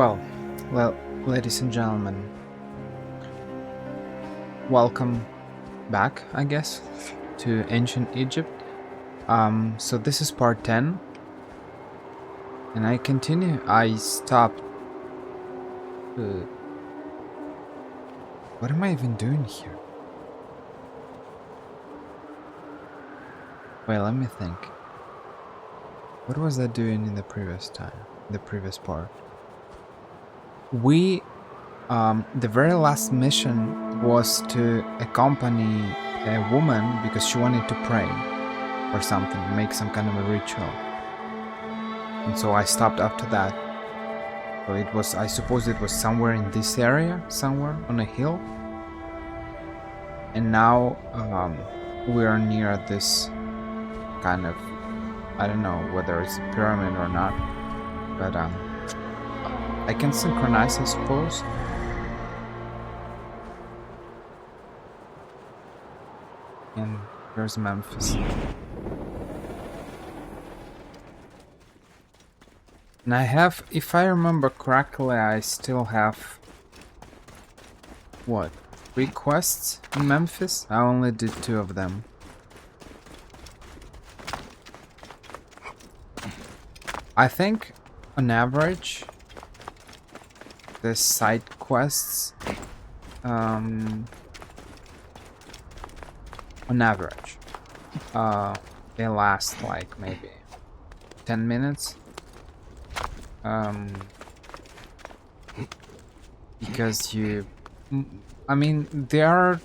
Well, well, ladies and gentlemen, welcome back, I guess, to ancient Egypt. So this is part 10, and I continue. I stopped. Uh, what am I even doing here? Wait, let me think. What was I doing in the previous time? The previous part. The very last mission was to accompany a woman because she wanted to pray or something, make some kind of a ritual. And so I stopped after that. So it was, I suppose it was somewhere in this area, somewhere on a hill. And now we are near this kind of, I don't know whether it's a pyramid or not, but I can synchronize, I suppose. And here's Memphis. And I have, if I remember correctly, I still have, what, 3 quests in Memphis? I only did 2 of them. I think, on average, the side quests, on average, they last like maybe 10 minutes. Because I mean, they are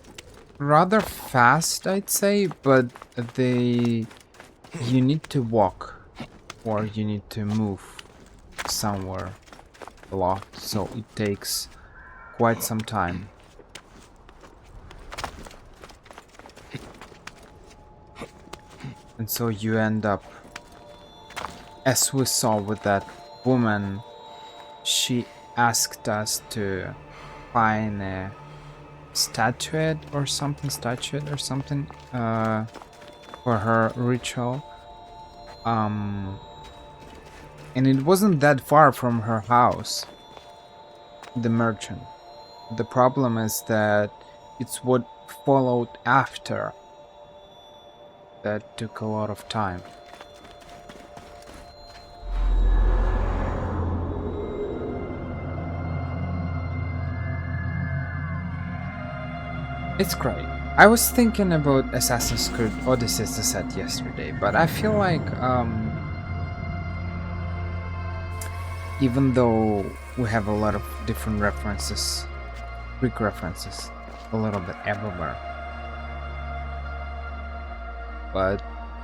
rather fast, I'd say, but you need to walk or you need to move somewhere a lot, so it takes quite some time. And so you end up, as we saw with that woman, she asked us to find a statuette or something for her ritual. And it wasn't that far from her house, the merchant. The problem is that it's what followed after that took a lot of time. It's great. I was thinking about Assassin's Creed Odyssey, as I said yesterday, but I feel like even though we have a lot of different references, Greek references, a little bit everywhere, but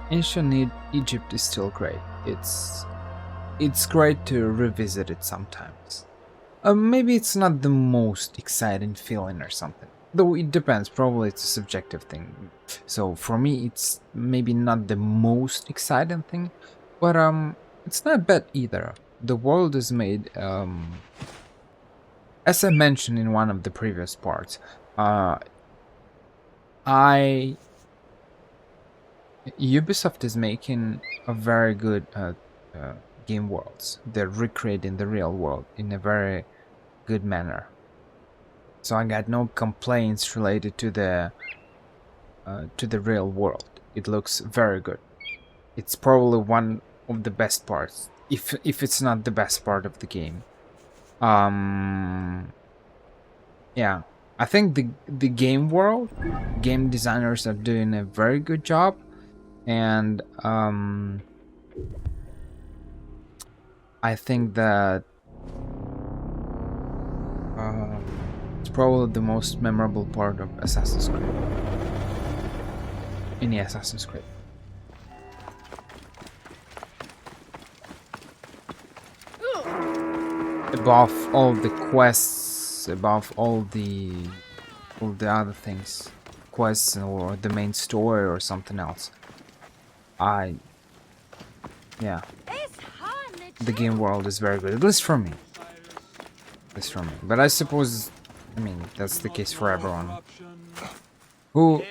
ancient Egypt is still great. It's great to revisit it sometimes. Maybe it's not the most exciting feeling or something. Though it depends, probably it's a subjective thing. So for me, it's maybe not the most exciting thing, but it's not bad either. The world is made, as I mentioned in one of the previous parts, Ubisoft is making a very good game worlds. They're recreating the real world in a very good manner. So I got no complaints related to the real world. It looks very good. It's probably one of the best parts, if it's not the best part of the game. Yeah, I think the game world, game designers are doing a very good job, and I think that it's probably the most memorable part of Assassin's Creed. Any Assassin's Creed. Above all the quests, above all the other things, quests or the main story or something else. Yeah. The game world is very good, at least for me. But I suppose, I mean, that's the case for everyone. Who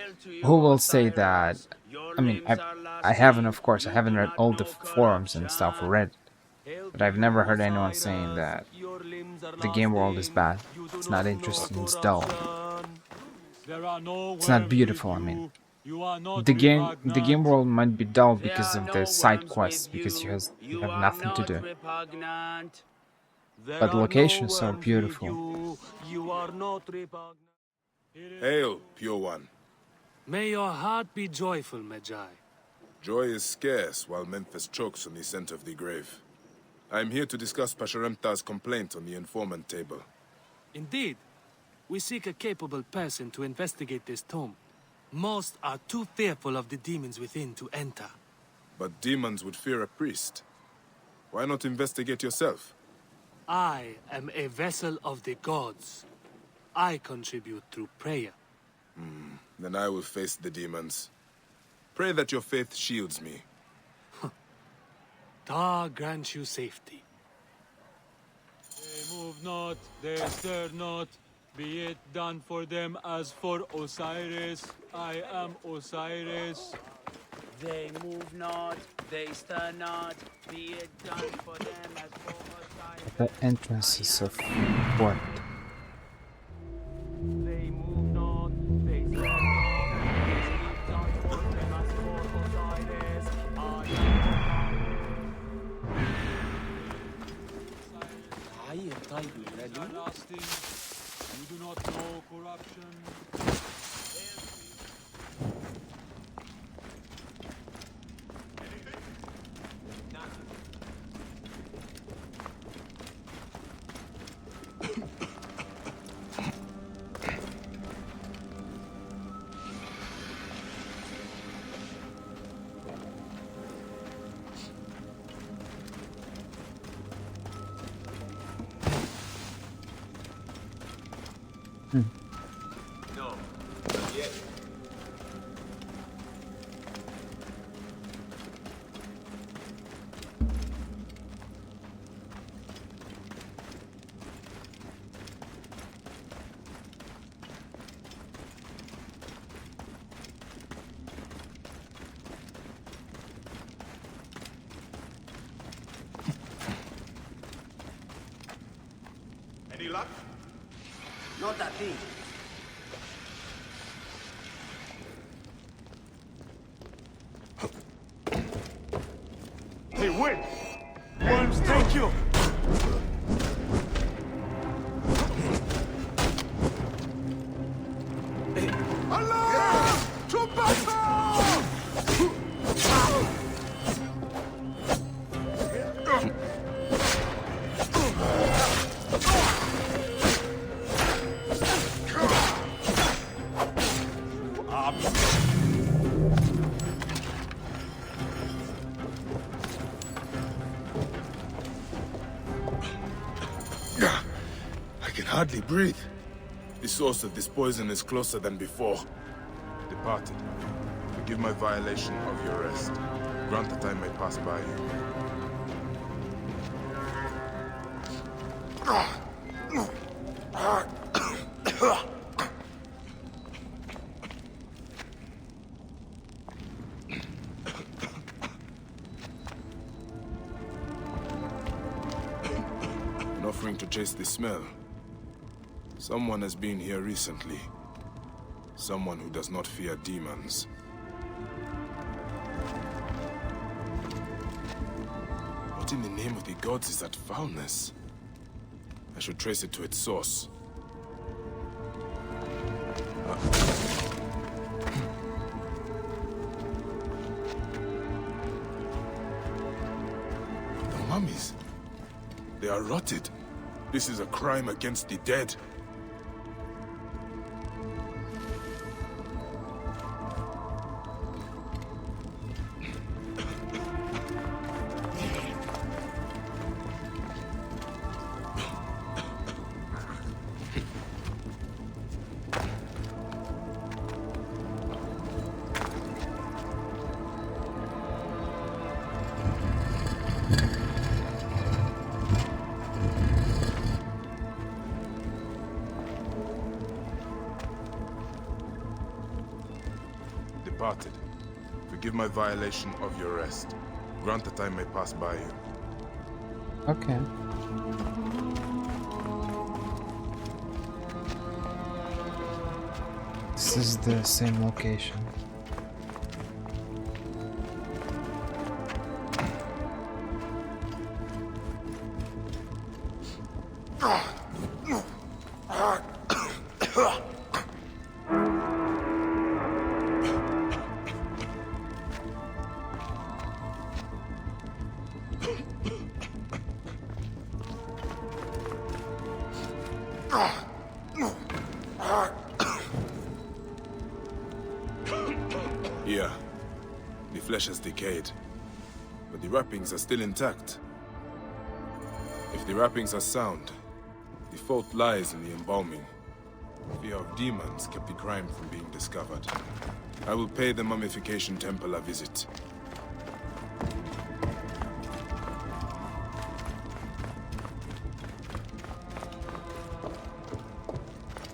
will say that? I mean, I haven't, of course, I haven't read all the forums and stuff or Reddit, but I've never heard anyone saying that Your limbs are The game world is lasting. bad. You do It's not not know interesting, it's dull. corruption. There are no It's not worms with beautiful, I mean. you. You are not The game repugnant. world might be dull There because are of the no side worms quests, with because you. you You have are nothing to not do. repugnant. There But are no locations are worms with beautiful. you. You are not repugnant. Hail, pure one. May your heart be joyful, Magi. Joy is scarce while Memphis chokes on the scent of the grave. I am here to discuss Pasharemta's complaint on the informant table. Indeed, we seek a capable person to investigate this tomb. Most are too fearful of the demons within to enter. But demons would fear a priest. Why not investigate yourself? I am a vessel of the gods. I contribute through prayer. Then I will face the demons. Pray that your faith shields me. Ta grant you safety. They move not, they stir not. Be it done for them as for Osiris. I am Osiris. They move not, they stir not. Be it done for them as for Osiris. The entrances of what? They move not, they stir not. Be it done for them as for Osiris. I am everlasting. You do not know corruption. No, not yet. Any luck? Not a thing. Hey, wait! Worms, take you! Allah! To battle! I can hardly breathe. The source of this poison is closer than before. Departed, forgive my violation of your rest. Grant that I may pass by you. An offering to chase the smell. Someone has been here recently. Someone who does not fear demons. What in the name of the gods is that foulness? I should trace it to its source. The mummies. They are rotted. This is a crime against the dead. Departed, forgive my violation of your rest. Grant that I may pass by you. Okay. This is the same location. Here, the flesh has decayed, but the wrappings are still intact. If the wrappings are sound, the fault lies in the embalming. Fear of demons kept the crime from being discovered. I will pay the mummification temple a visit.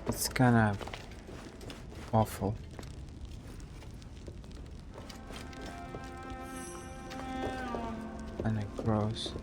It's kinda awful. And it grows.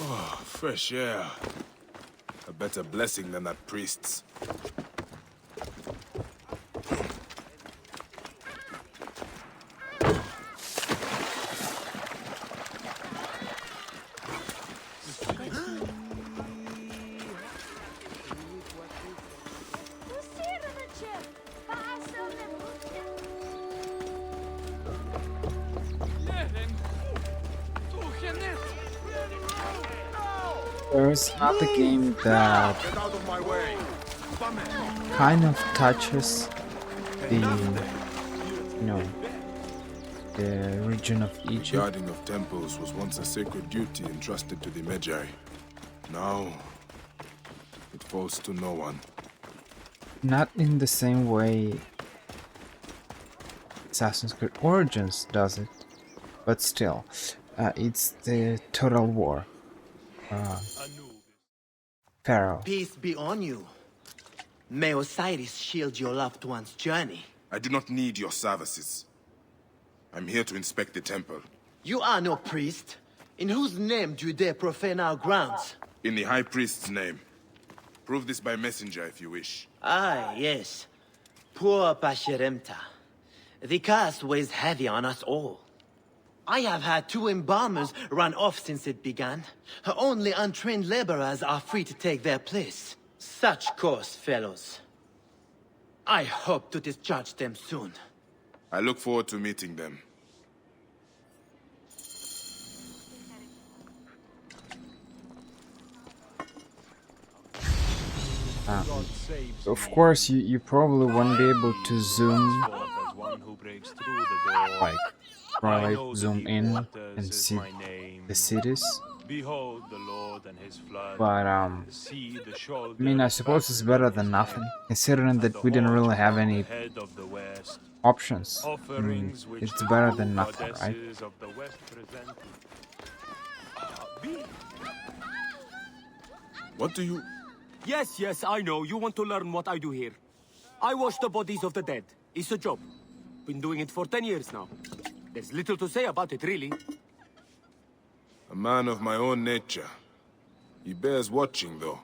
Oh, fresh air. A better blessing than that priest's. There is another game that kind of touches the, the region of Egypt. Guarding of temples was once a sacred duty entrusted to the Magi. Now, it falls to no one. Not in the same way Assassin's Creed Origins does it, but still, it's the total war. Pharaoh. Peace be on you. May Osiris shield your loved one's journey. I do not need your services. I'm here to inspect the temple. You are no priest. In whose name do you dare profane our grounds? In the High Priest's name. Prove this by messenger if you wish. Ah, yes. Poor Pasheremta. The curse weighs heavy on us all. I have had 2 embalmers run off since it began. Only untrained laborers are free to take their place. Such course, fellows. I hope to discharge them soon. I look forward to meeting them. Of course, you probably won't be able to zoom, like, probably zoom in and see the cities. But I mean, I suppose it's better than nothing, considering that we didn't really have any options. I mean, it's better than nothing, right? What do you... Yes, I know. You want to learn what I do here. I wash the bodies of the dead. It's a job. Been doing it for 10 years now. There's little to say about it, really. A man of my own nature. He bears watching, though.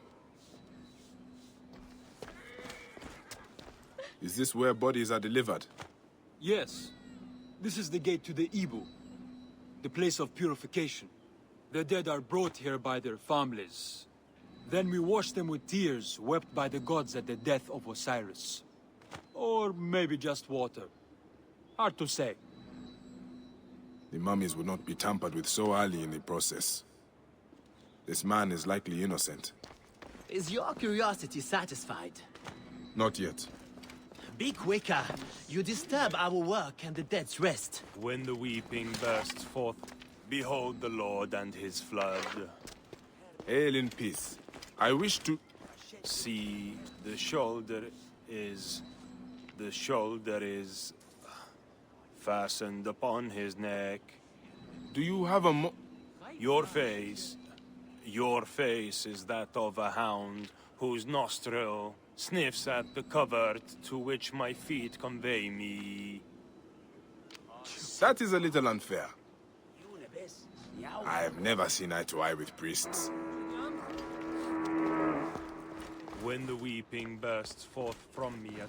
Is this where bodies are delivered? Yes. This is the gate to the Ibu, the place of purification. The dead are brought here by their families. Then we wash them with tears wept by the gods at the death of Osiris. Or maybe just water. Hard to say. The mummies would not be tampered with so early in the process. This man is likely innocent. Is your curiosity satisfied? Not yet. Be quicker. You disturb our work and the dead's rest. When the weeping bursts forth, behold the Lord and his flood. Hail in peace. I wish to... See, the shoulder is fastened upon his neck. Do you have a Your face is that of a hound whose nostril sniffs at the covert to which my feet convey me. That is a little unfair. I have never seen eye to eye with priests. When the weeping bursts forth from me at...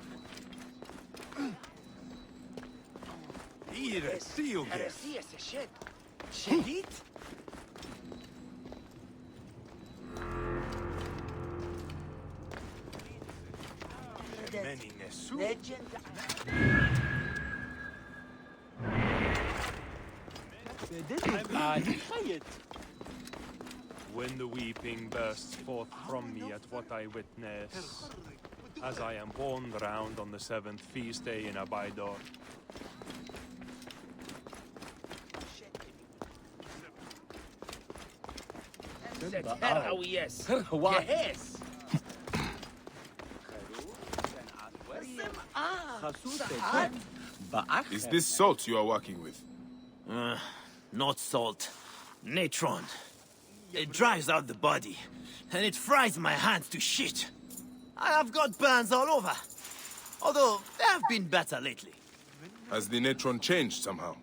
When the weeping bursts forth from me at what I witness, as I am borne round on the 7th feast day in Abaddon. Oh, yes. What? Yes. Is this salt you are working with? Not salt. Natron. It dries out the body, and it fries my hands to shit. I have got burns all over. Although, they have been better lately. Has the natron changed somehow?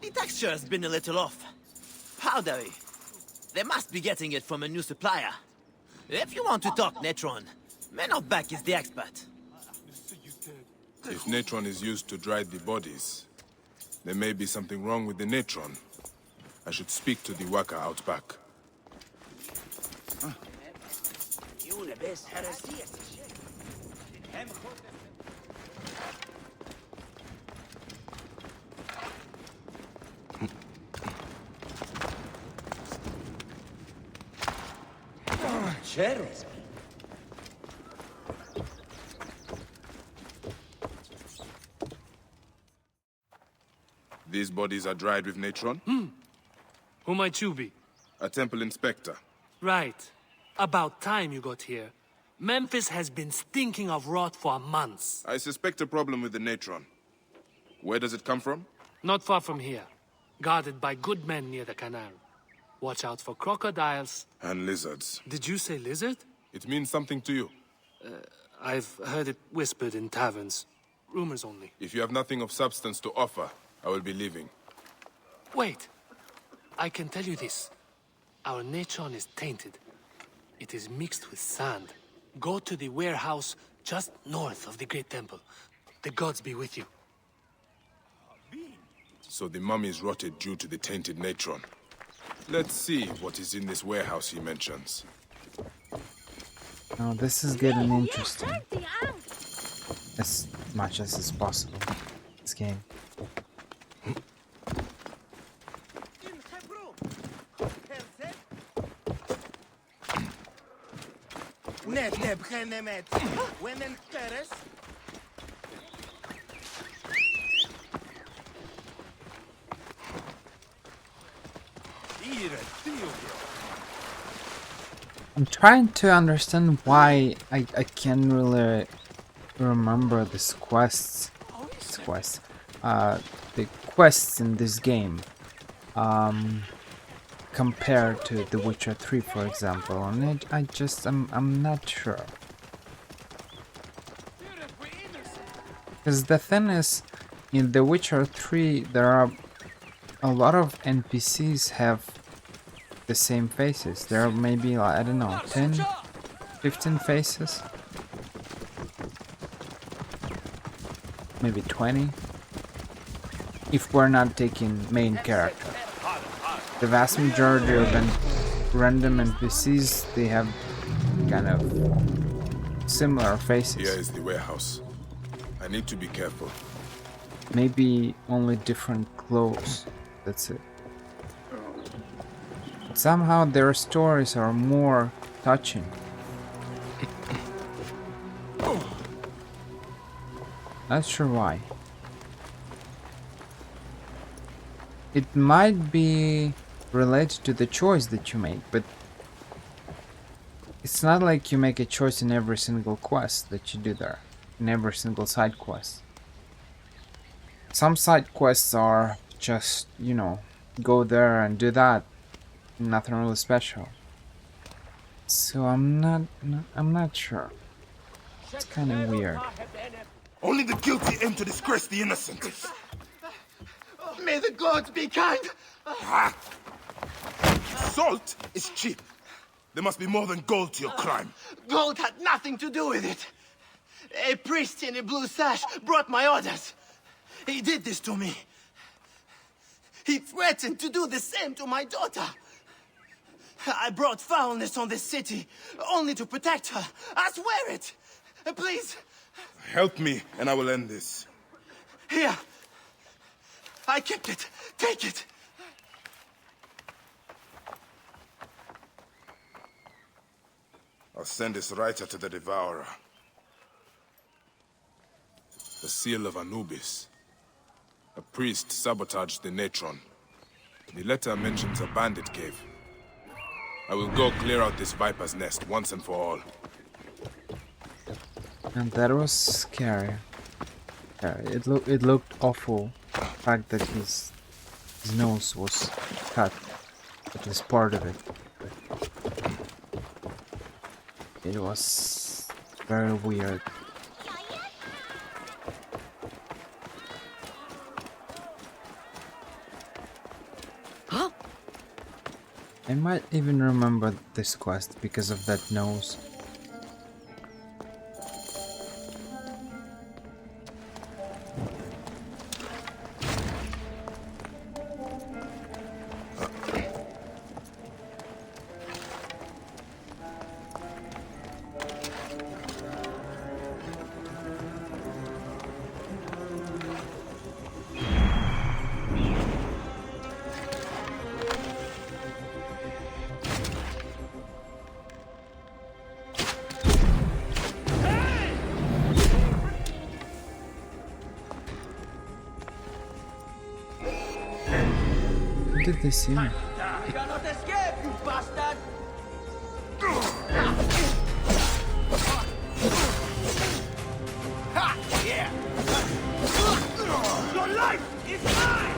The texture has been a little off. Powdery. They must be getting it from a new supplier. If you want to talk natron, Menobek is the expert. If natron is used to dry the bodies, there may be something wrong with the natron. I should speak to the worker out back. These bodies are dried with natron? Who might you be? A temple inspector. Right. About time you got here. Memphis has been stinking of rot for months. I suspect a problem with the natron. Where does it come from? Not far from here. Guarded by good men near the canal. Watch out for crocodiles. And lizards. Did you say lizard? It means something to you. I've heard it whispered in taverns. Rumors only. If you have nothing of substance to offer, I will be leaving. Wait. I can tell you this. Our natron is tainted. It is mixed with sand. Go to the warehouse just north of the Great Temple. The gods be with you. So the mummies rotted due to the tainted natron. Let's see what is in this warehouse he mentions. Now this is getting interesting. As much as is possible. This game. I'm trying to understand why I can't really remember these quests. The quests in this game. Compared to The Witcher 3, for example, and I'm not sure. Because the thing is, in The Witcher 3, there are a lot of NPCs have the same faces. There are maybe, I don't know, 10, 15 faces? Maybe 20? If we're not taking main character. The vast majority of random NPCs, they have kind of similar faces. Here is the warehouse. I need to be careful. Maybe only different clothes. That's it. But somehow their stories are more touching. Not sure why. It might be related to the choice that you make, but it's not like you make a choice in every single quest that you do there, in every single side quest. Some side quests are just, you know, go there and do that, nothing really special. So I'm not sure. It's kind of weird. Only the guilty aim to disgrace the innocent. May the gods be kind! Salt is cheap. There must be more than gold to your crime. Gold had nothing to do with it. A priest in a blue sash brought my orders. He did this to me. He threatened to do the same to my daughter. I brought foulness on this city, only to protect her. I swear it! Please! Help me, and I will end this. Here! I kept it. Take it! I'll send this writer to the Devourer. The seal of Anubis. A priest sabotaged the Natron. The letter mentions a bandit cave. I will go clear out this viper's nest once and for all. And that was scary. Yeah, it looked awful. The fact that his nose was cut, at least part of it. It was very weird. Huh? I might even remember this quest because of that nose. Did they see me? You cannot escape, you bastard! Yeah! Your life is mine!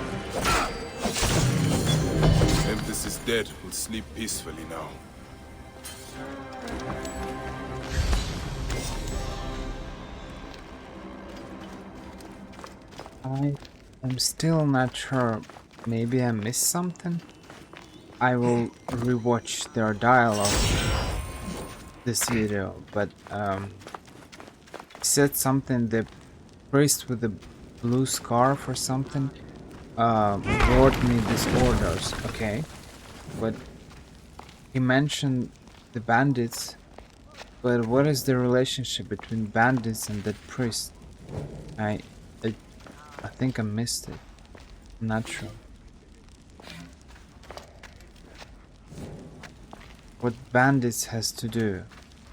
Memphis is dead. We'll sleep peacefully now. I am still not sure. Maybe I missed something? I will rewatch their dialogue this video, but said something, the priest with the blue scarf or something brought me these orders, okay? But he mentioned the bandits, but what is the relationship between bandits and that priest? I think I missed it. I'm not sure. What bandits has to do?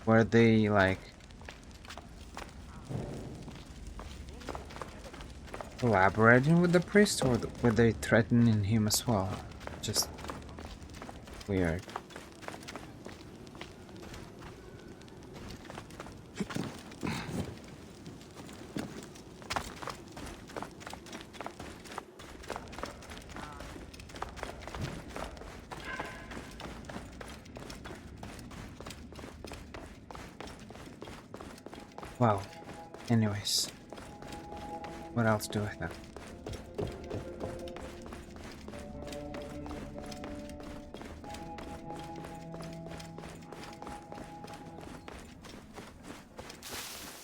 Were they like collaborating with the priest, or were they threatening him as well? Just weird. Wow. Anyways, what else do I have?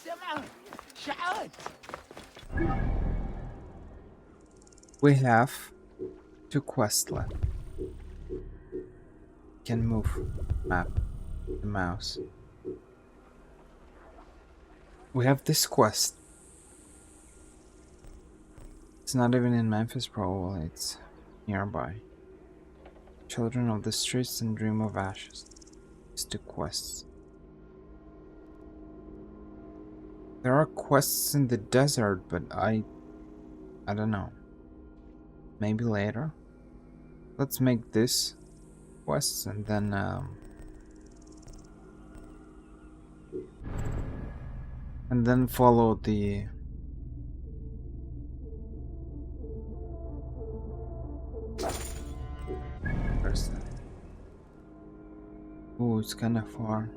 Simon! Shout! We have 2 quests left. Can move map the mouse. We have this quest. It's not even in Memphis, probably. It's nearby. Children of the Streets and Dream of Ashes. It's 2 quests. There are quests in the desert, but I don't know. Maybe later. Let's make this quest and then follow the person. Oh, it's kind of far.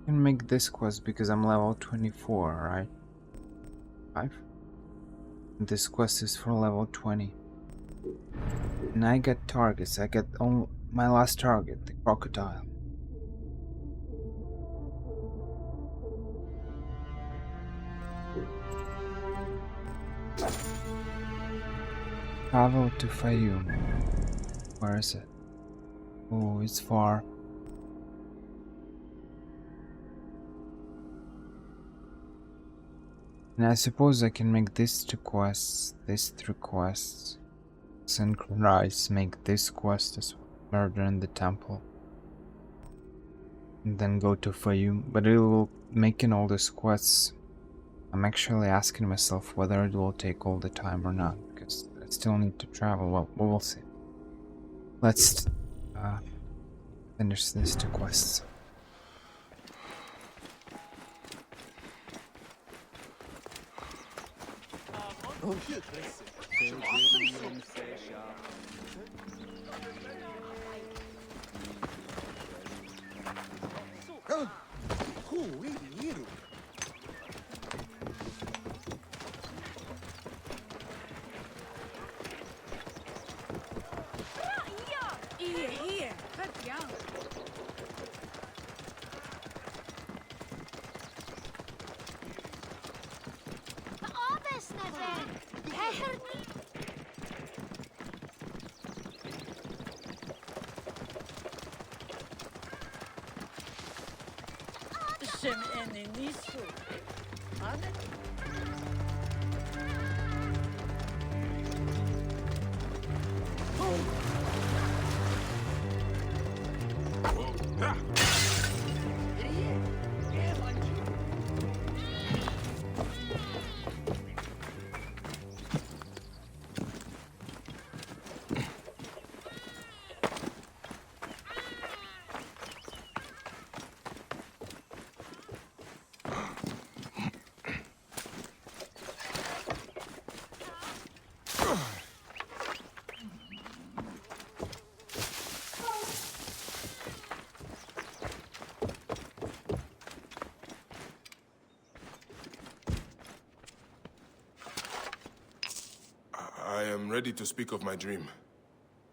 I can make this quest because I'm level 24, right? 5? This quest is for level 20. And I get targets. I get my last target, the crocodile. Travel to Faiyum. Where is it? Oh, it's far. And I suppose I can make these 2 quests, these 3 quests. Synchronize, make this quest as well. Murder in the temple. And then go to Faiyum. But it will making all these quests. I'm actually asking myself whether it will take all the time or not. Because I still need to travel. Well, we will see. Let's finish these 2 quests. I am ready to speak of my dream.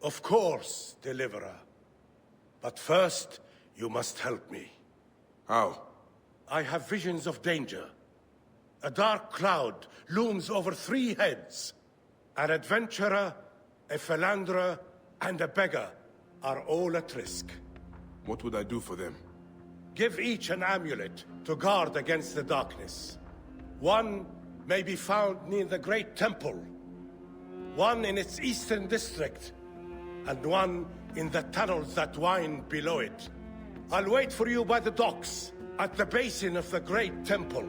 Of course, Deliverer. But first, you must help me. How? I have visions of danger. A dark cloud looms over 3 heads. An adventurer, a philanderer, and a beggar are all at risk. What would I do for them? Give each an amulet to guard against the darkness. One may be found near the Great Temple, one in its eastern district, and one in the tunnels that wind below it. I'll wait for you by the docks, at the basin of the Great Temple.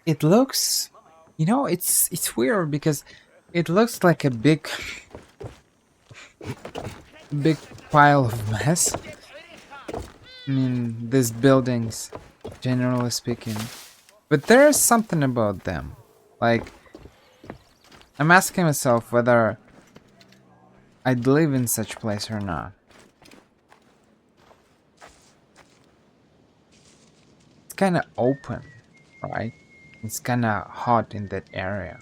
It looks, you know, it's weird because it looks like a big pile of mess. I mean, these buildings, generally speaking, but there is something about them. Like, I'm asking myself whether I'd live in such place or not. It's kind of open, right? It's kind of hot in that area.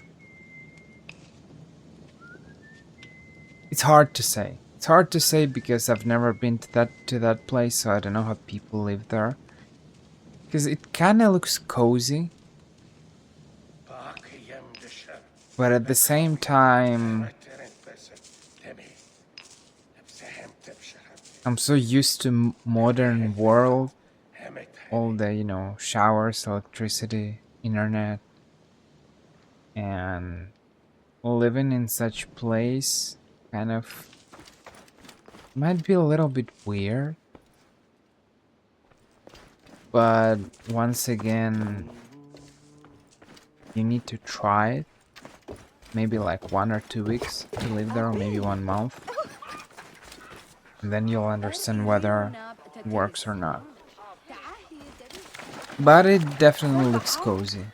It's hard to say. It's hard to say because I've never been to that place, so I don't know how people live there. Because it kind of looks cozy. But at the same time, I'm so used to modern world, all the, you know, showers, electricity, internet, and living in such place kind of might be a little bit weird. But once again, you need to try it. Maybe like 1 or 2 weeks to live there, or maybe 1 month. And then you'll understand whether it works or not. But it definitely looks cozy.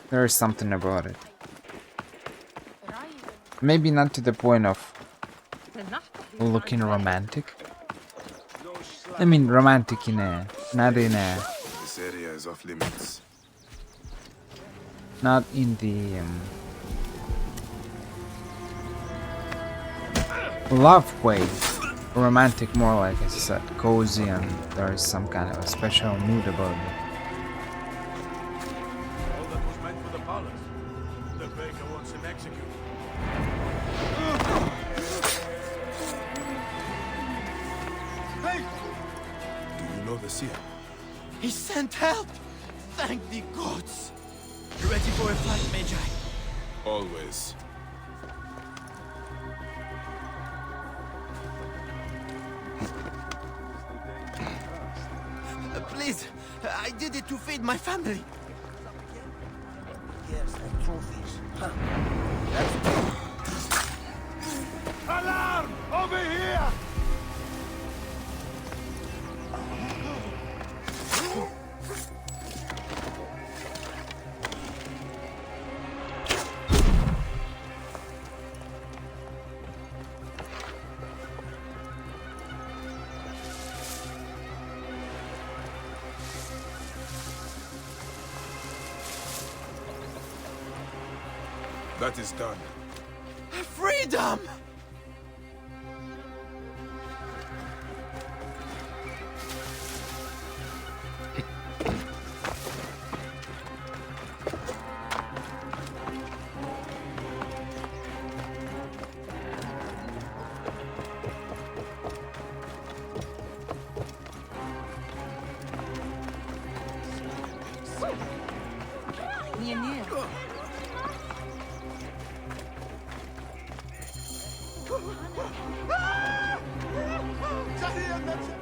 There is something about it. Maybe not to the point of looking romantic. I mean romantic in a, not in a, This area is off limits. not in the love way. Romantic, more like I said, cozy, and there is some kind of a special mood about it. All that was meant for the palace. The baker wants him executed. Do you know the seer? He sent help! Thank the gods! Ready for a fight, Magi? Always. Please, I did it to feed my family. Alarm! Over here! That is done. Freedom!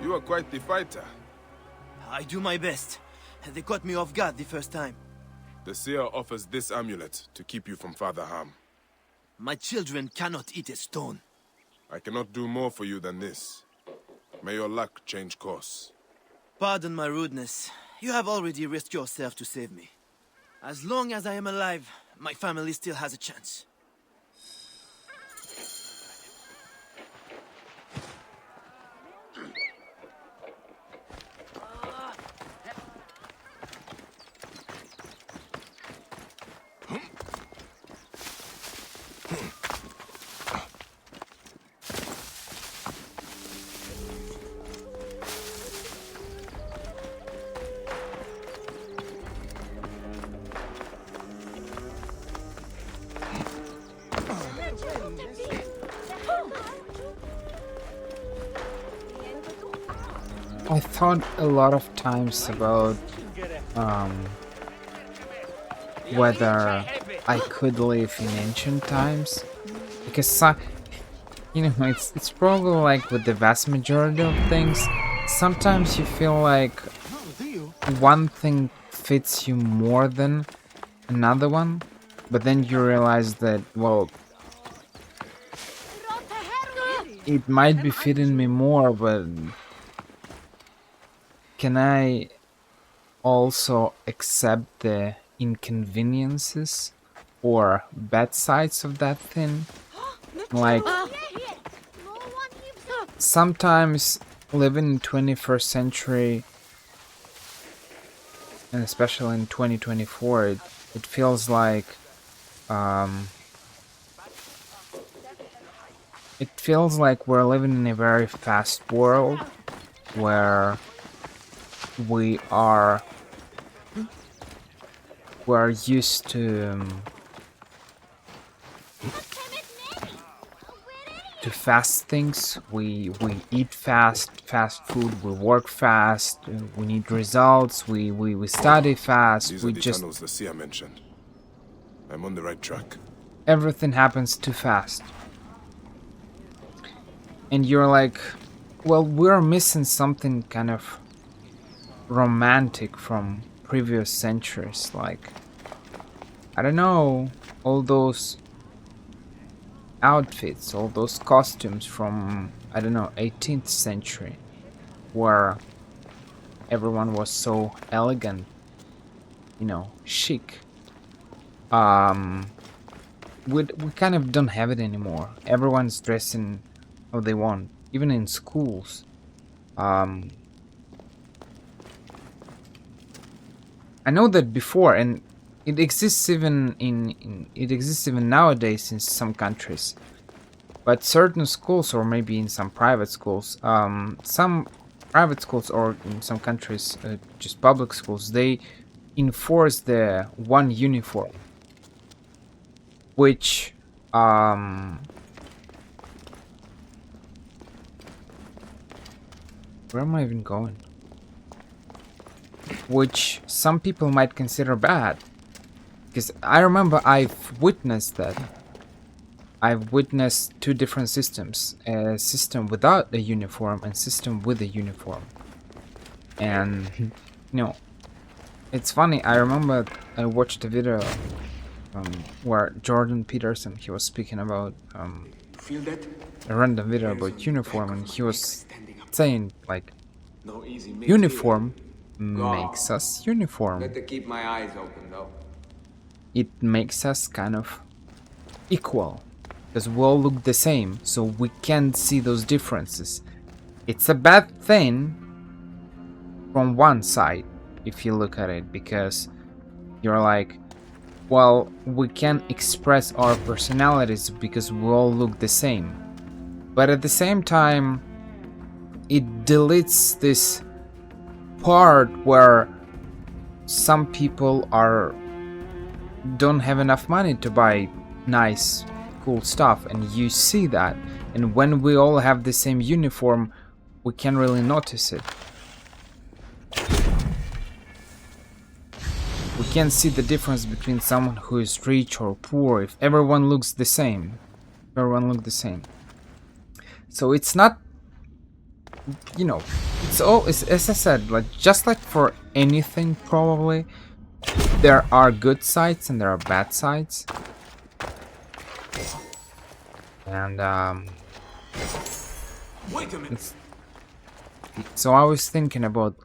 You are quite the fighter. I do my best. They caught me off guard the first time. The seer offers this amulet to keep you from further harm. My children cannot eat a stone. I cannot do more for you than this. May your luck change course. Pardon my rudeness. You have already risked yourself to save me. As long as I am alive, my family still has a chance. I thought a lot of times about whether I could live in ancient times, because you know, it's probably like with the vast majority of things. Sometimes you feel like one thing fits you more than another one, but then you realize that, well, it might be fitting me more, but can I also accept the inconveniences or bad sides of that thing? Like, sometimes living in 21st century, and especially in 2024, it feels like we're living in a very fast world where we are we're used to fast things. We eat fast food. We work fast. We need results. We study fast. These We are the just tunnels the seer mentioned. I'm on the right track. everything happens too fast. And you're like, well, we're missing something kind of romantic from previous centuries. Like, I don't know, all those outfits, all those costumes from, I don't know, 18th century, where everyone was so elegant, you know, chic. We kind of don't have it anymore. Everyone's dressing how they want, even in schools. I know that before, and it exists even it exists even nowadays in some countries. But certain schools, or maybe in some private schools, some private schools, or in some countries, just public schools, they enforce the one uniform, which where am I even going? Which some people might consider bad, because I remember I've witnessed that. I've witnessed two different systems: a system without a uniform and system with a uniform. And you know, it's funny. I remember I watched a video where Jordan Peterson, he was speaking about Feel that? a random video about uniform, and he was saying like, No easy mix uniform here. makes us uniform. Better keep my eyes open though. It makes us kind of equal, because we all look the same, so we can't see those differences. It's a bad thing from one side, if you look at it, because you're like, well, we can express our personalities because we all look the same. But at the same time, it deletes this part where some people don't have enough money to buy nice, cool stuff, and you see that. And when we all have the same uniform, we can't really notice it. We can't see the difference between someone who is rich or poor if everyone looks the same. So it's not, you know, it's all, as I said, like just like for anything, probably there are good sides and there are bad sides. And Wait a minute. so I was thinking about,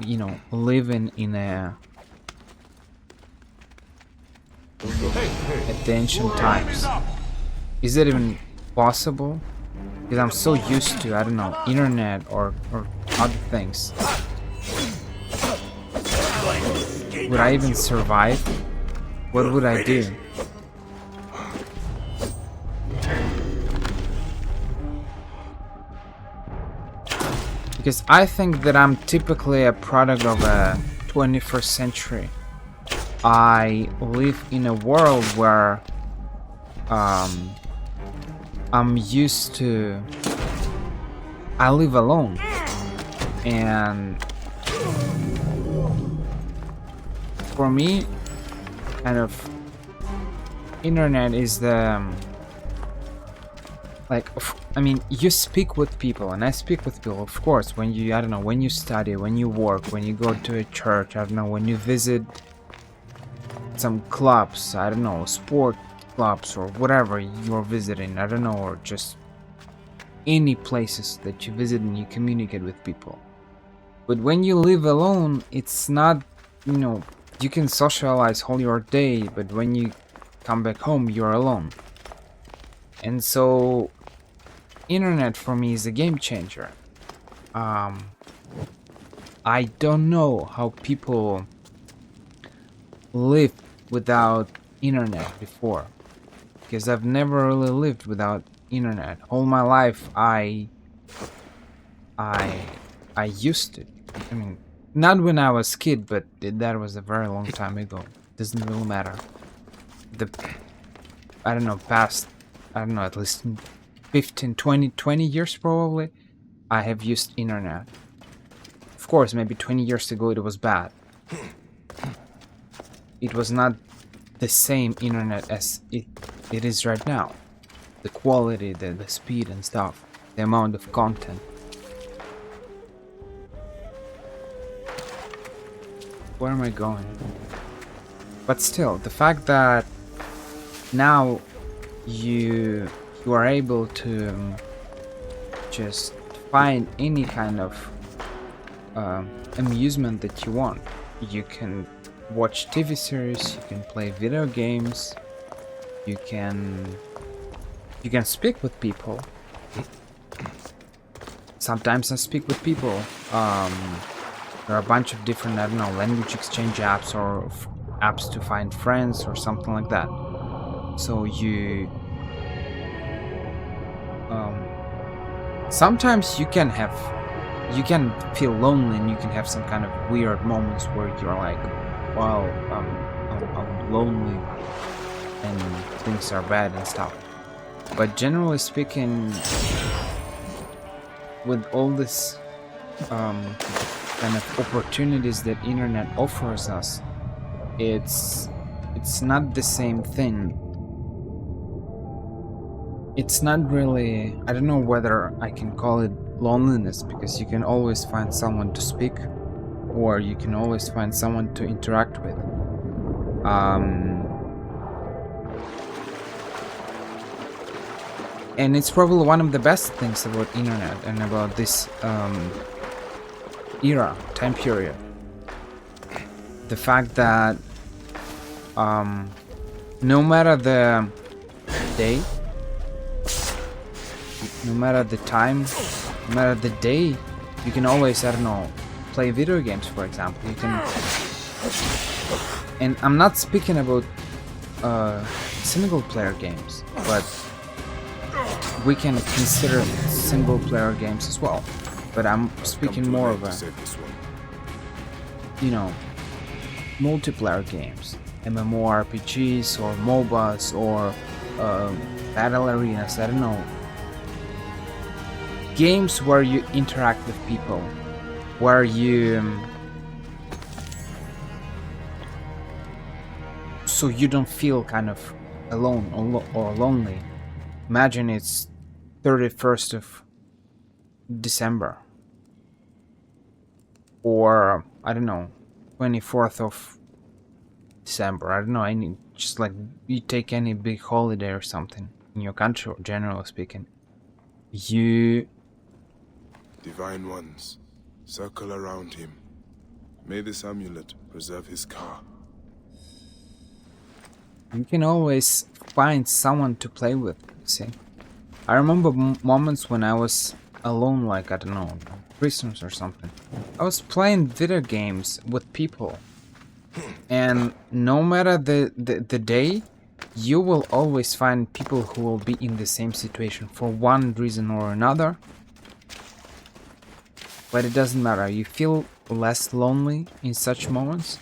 you know, living in at the ancient times. Is it even possible? Because I'm so used to, I don't know, internet or other things. Would I even survive? What would I do? Because I think that I'm typically a product of a 21st century. I live in a world where I'm used to, I live alone, and for me, kind of, internet is the, like, I mean, you speak with people, and I speak with people, of course, when you, I don't know, when you study, when you work, when you go to a church, I don't know, when you visit some clubs, I don't know, sport clubs or whatever you're visiting, I don't know, or just any places that you visit and you communicate with people. But when you live alone, it's not, you know, you can socialize all your day, but when you come back home, you're alone. And so internet for me is a game changer. I don't know how people lived without internet before, because I've never really lived without internet. All my life I used it. I mean, not when I was kid, but that was a very long time ago. doesn't really matter. The I don't know, past, I don't know, at least 15, 20 years probably, I have used internet. Of course, maybe 20 years ago it was bad. It was not the same internet as it is right now. The quality, the speed and stuff, the amount of content. Where am I going? But still, the fact that now you are able to just find any kind of amusement that you want. You can watch TV series, you can play video games, you can speak with people. Sometimes I speak with people. There are a bunch of different, I don't know, language exchange apps or apps to find friends or something like that. So you sometimes you can feel lonely, and you can have some kind of weird moments where you're like, wow, I'm lonely and things are bad and stuff. But generally speaking, with all this kind of opportunities that internet offers us, it's not the same thing. It's not really, I don't know whether I can call it loneliness, because you can always find someone to speak, or you can always find someone to interact with. And it's probably one of the best things about internet and about this time period. The fact that no matter the day, no matter the time, no matter the day, you can always, I don't know, play video games, for example. You can, and I'm not speaking about single player games, but we can consider single player games as well. But I'm speaking more of a, you know, multiplayer games, MMORPGs or MOBAs or battle arenas, I don't know. Games where you interact with people, where you so you don't feel kind of alone or lonely. Imagine it's 31st of December, or I don't know, 24th of December. I don't know, just like you take any big holiday or something in your country, or generally speaking, you. Divine ones, circle around him. May this amulet preserve his car. You can always find someone to play with, see? I remember moments when I was alone, like, I don't know, Christmas or something. I was playing video games with people. And no matter the day, you will always find people who will be in the same situation for one reason or another. But it doesn't matter, you feel less lonely in such moments.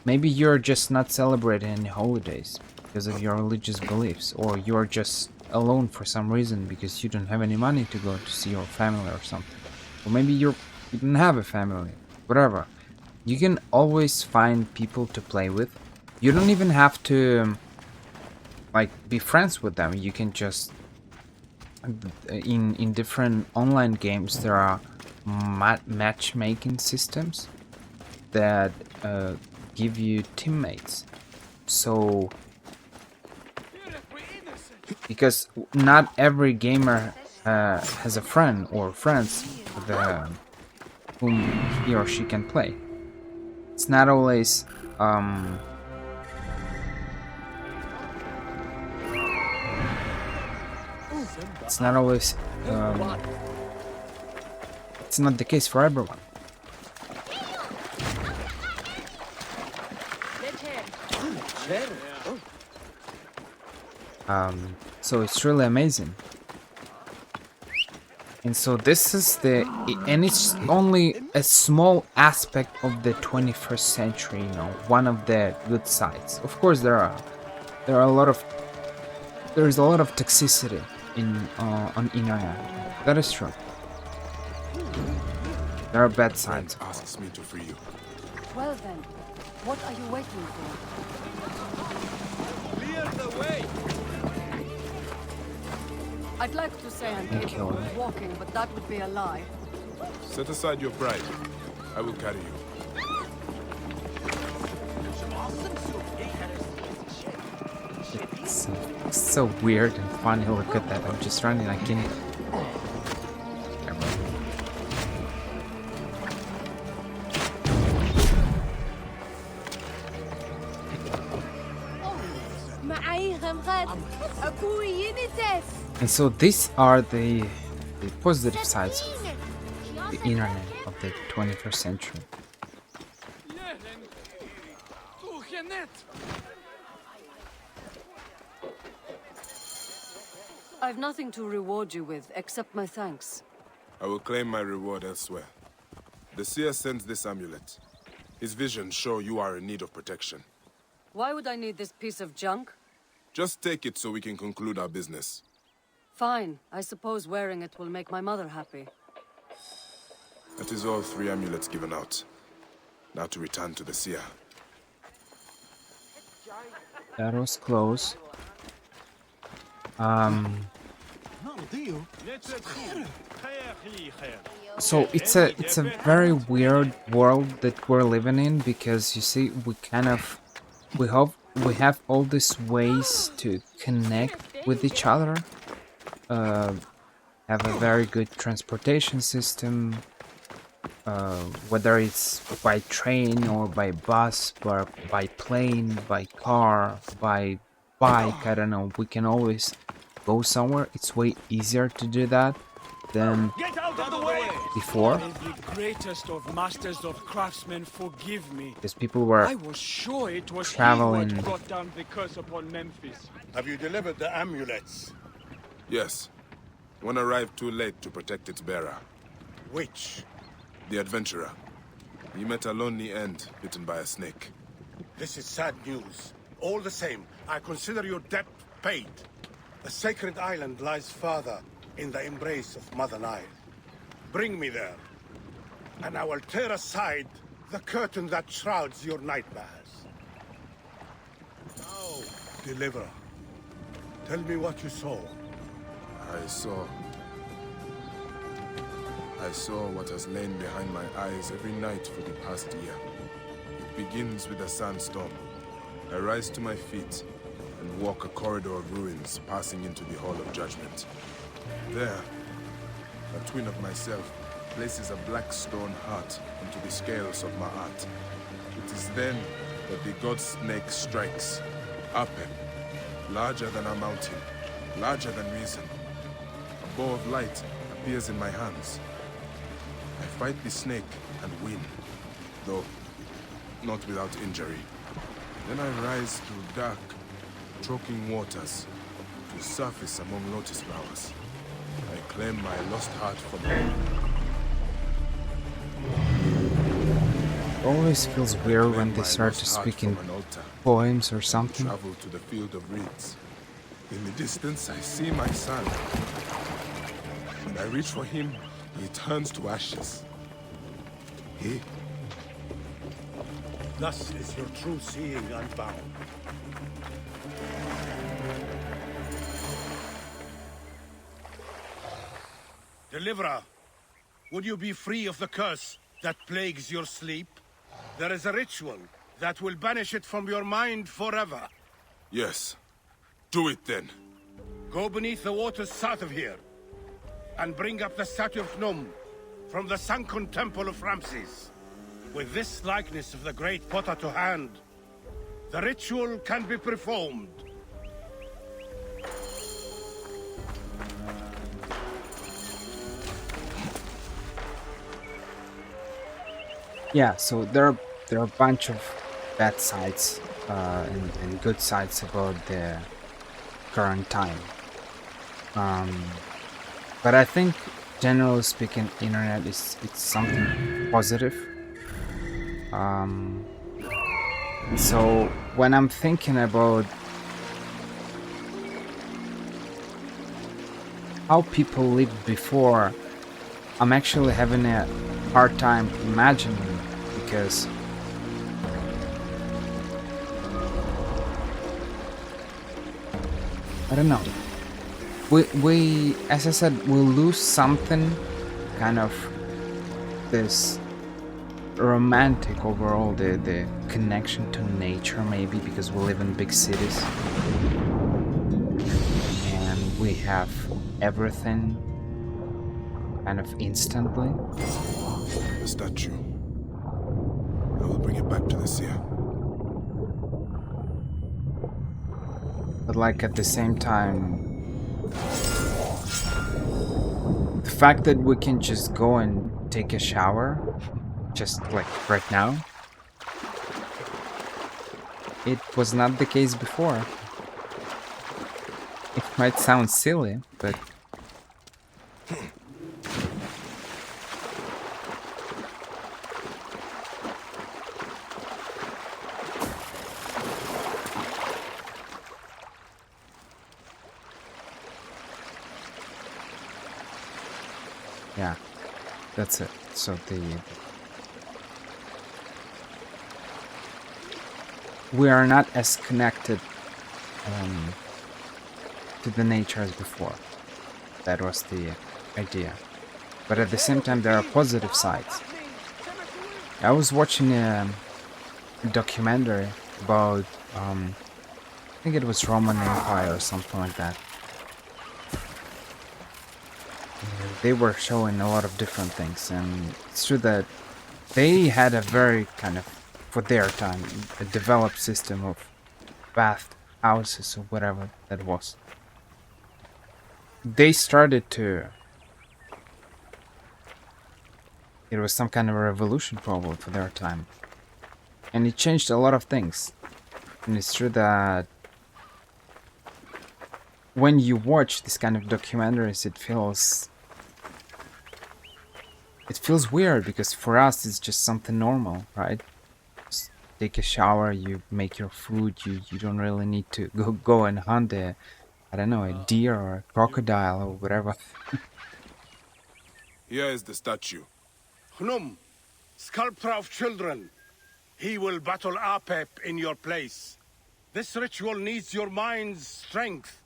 Maybe you're just not celebrating any holidays because of your religious beliefs, or you're just alone for some reason because you don't have any money to go to see your family or something. Or maybe you don't have a family, whatever. You can always find people to play with. You don't even have to like be friends with them. You can just in different online games there are matchmaking systems that give you teammates. So because not every gamer has a friend or friends with whom he or she can play. It's not always it's not always it's not the case for everyone. So it's really amazing. And so this is and it's only a small aspect of the 21st century, one of the good sides. Of course, there are a lot of there's a lot of toxicity on internet. That is true. There are bad sides. Asks me to free you. Well then, what are you waiting for? Clear the way! I'd like to say I'm capable of walking, but that would be a lie. Set aside your pride. I will carry you. It's so weird and funny. Look at that. I'm just running. I can. And so these are the positive sides of the internet of the 21st century. I've nothing to reward you with, except my thanks. I will claim my reward elsewhere. The seer sends this amulet. His visions show you are in need of protection. Why would I need this piece of junk? Just take it so we can conclude our business. Fine. I suppose wearing it will make my mother happy. That is all 3 amulets given out. Now to return to the seer. That was close. So it's a very weird world that we're living in, because you see we have all these ways to connect with each other, have a very good transportation system, whether it's by train or by bus, or by plane, by car, by bike, I don't know, we can always go somewhere. It's way easier to do that than before. May the greatest of masters of craftsmen forgive me. Because people were I was sure it was traveling. he who had brought down the curse upon Memphis. Have you delivered the amulets? Yes. One arrived too late to protect its bearer. Which? The adventurer. He met a lonely end, bitten by a snake. This is sad news. All the same, I consider your debt paid. The sacred island lies farther in the embrace of Mother Nile. Bring me there, and I will tear aside the curtain that shrouds your nightmares. Now, Deliverer, tell me what you saw. I saw what has lain behind my eyes every night for the past year. It begins with a sandstorm. I rise to my feet and walk a corridor of ruins, passing into the Hall of Judgment. There, a twin of myself places a black stone heart into the scales of my art. It is then that the god snake strikes. Ape, larger than a mountain, larger than reason. A bow of light appears in my hands. I fight the snake and win, though not without injury. Then I rise through dark, choking waters to surface among lotus flowers. I claim my lost heart from home. It always feels weird when they start to speak in poems or something. Travel to the field of reeds. In the distance, I see my son. When I reach for him, he turns to ashes. Thus is your true seeing unbound. Deliverer, would you be free of the curse that plagues your sleep? There is a ritual that will banish it from your mind forever. Yes. Do it then. Go beneath the waters south of here, and bring up the statue of Gnome from the sunken temple of Ramses. With this likeness of the great potter to hand, the ritual can be performed. Yeah, so there are a bunch of bad sides and good sides about the current time. But I think generally speaking, internet is it's something positive. So when I'm thinking about how people lived before, I'm actually having a hard time imagining, because I don't know. We as I said, we lose something, kind of this romantic overall, the connection to nature, maybe because we live in big cities and we have everything kind of instantly. The statue. I will bring it back to the seer. But like at the same time, the fact that we can just go and take a shower, just like right now, it was not the case before. It might sound silly, but yeah, that's it. So we are not as connected to the nature as before. That was the idea. But at the same time, there are positive sides. I was watching a documentary about, I think it was Roman Empire or something like that. They were showing a lot of different things, and it's true that they had a very kind of, for their time, a developed system of bath houses or whatever that was. They started to, it was some kind of a revolution probably for their time, and it changed a lot of things. And it's true that when you watch this kind of documentaries, it feels weird, because for us it's just something normal, right? Just take a shower, you make your food, you don't really need to go and hunt a, I don't know, a deer or a crocodile or whatever. Here is the statue. Hnum, sculptor of children. He will battle Apep in your place. This ritual needs your mind's strength.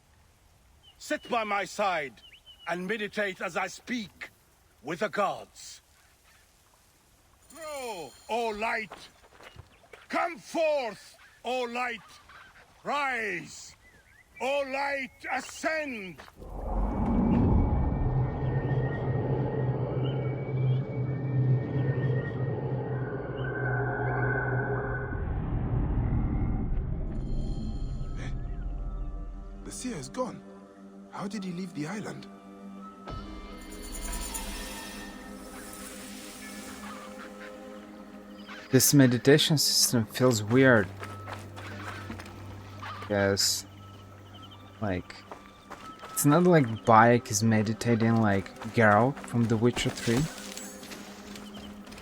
Sit by my side and meditate as I speak with the gods. Grow, O light! Come forth, O light! Rise! O light, ascend! The seer is gone. How did he leave the island? This meditation system feels weird, because, like, it's not like Bayek is meditating like Geralt from The Witcher 3,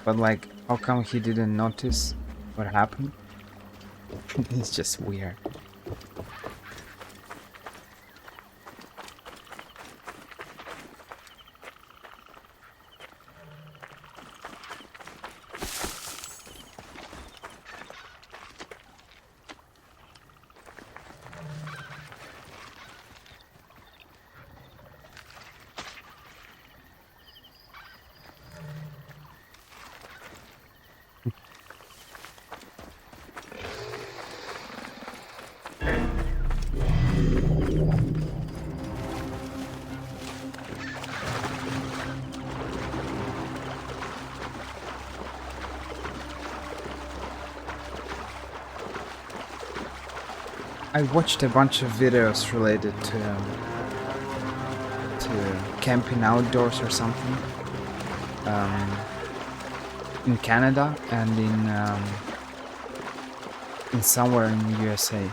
but like, how come he didn't notice what happened? It's just weird. I watched a bunch of videos related to camping outdoors or something, in Canada and in somewhere in the USA,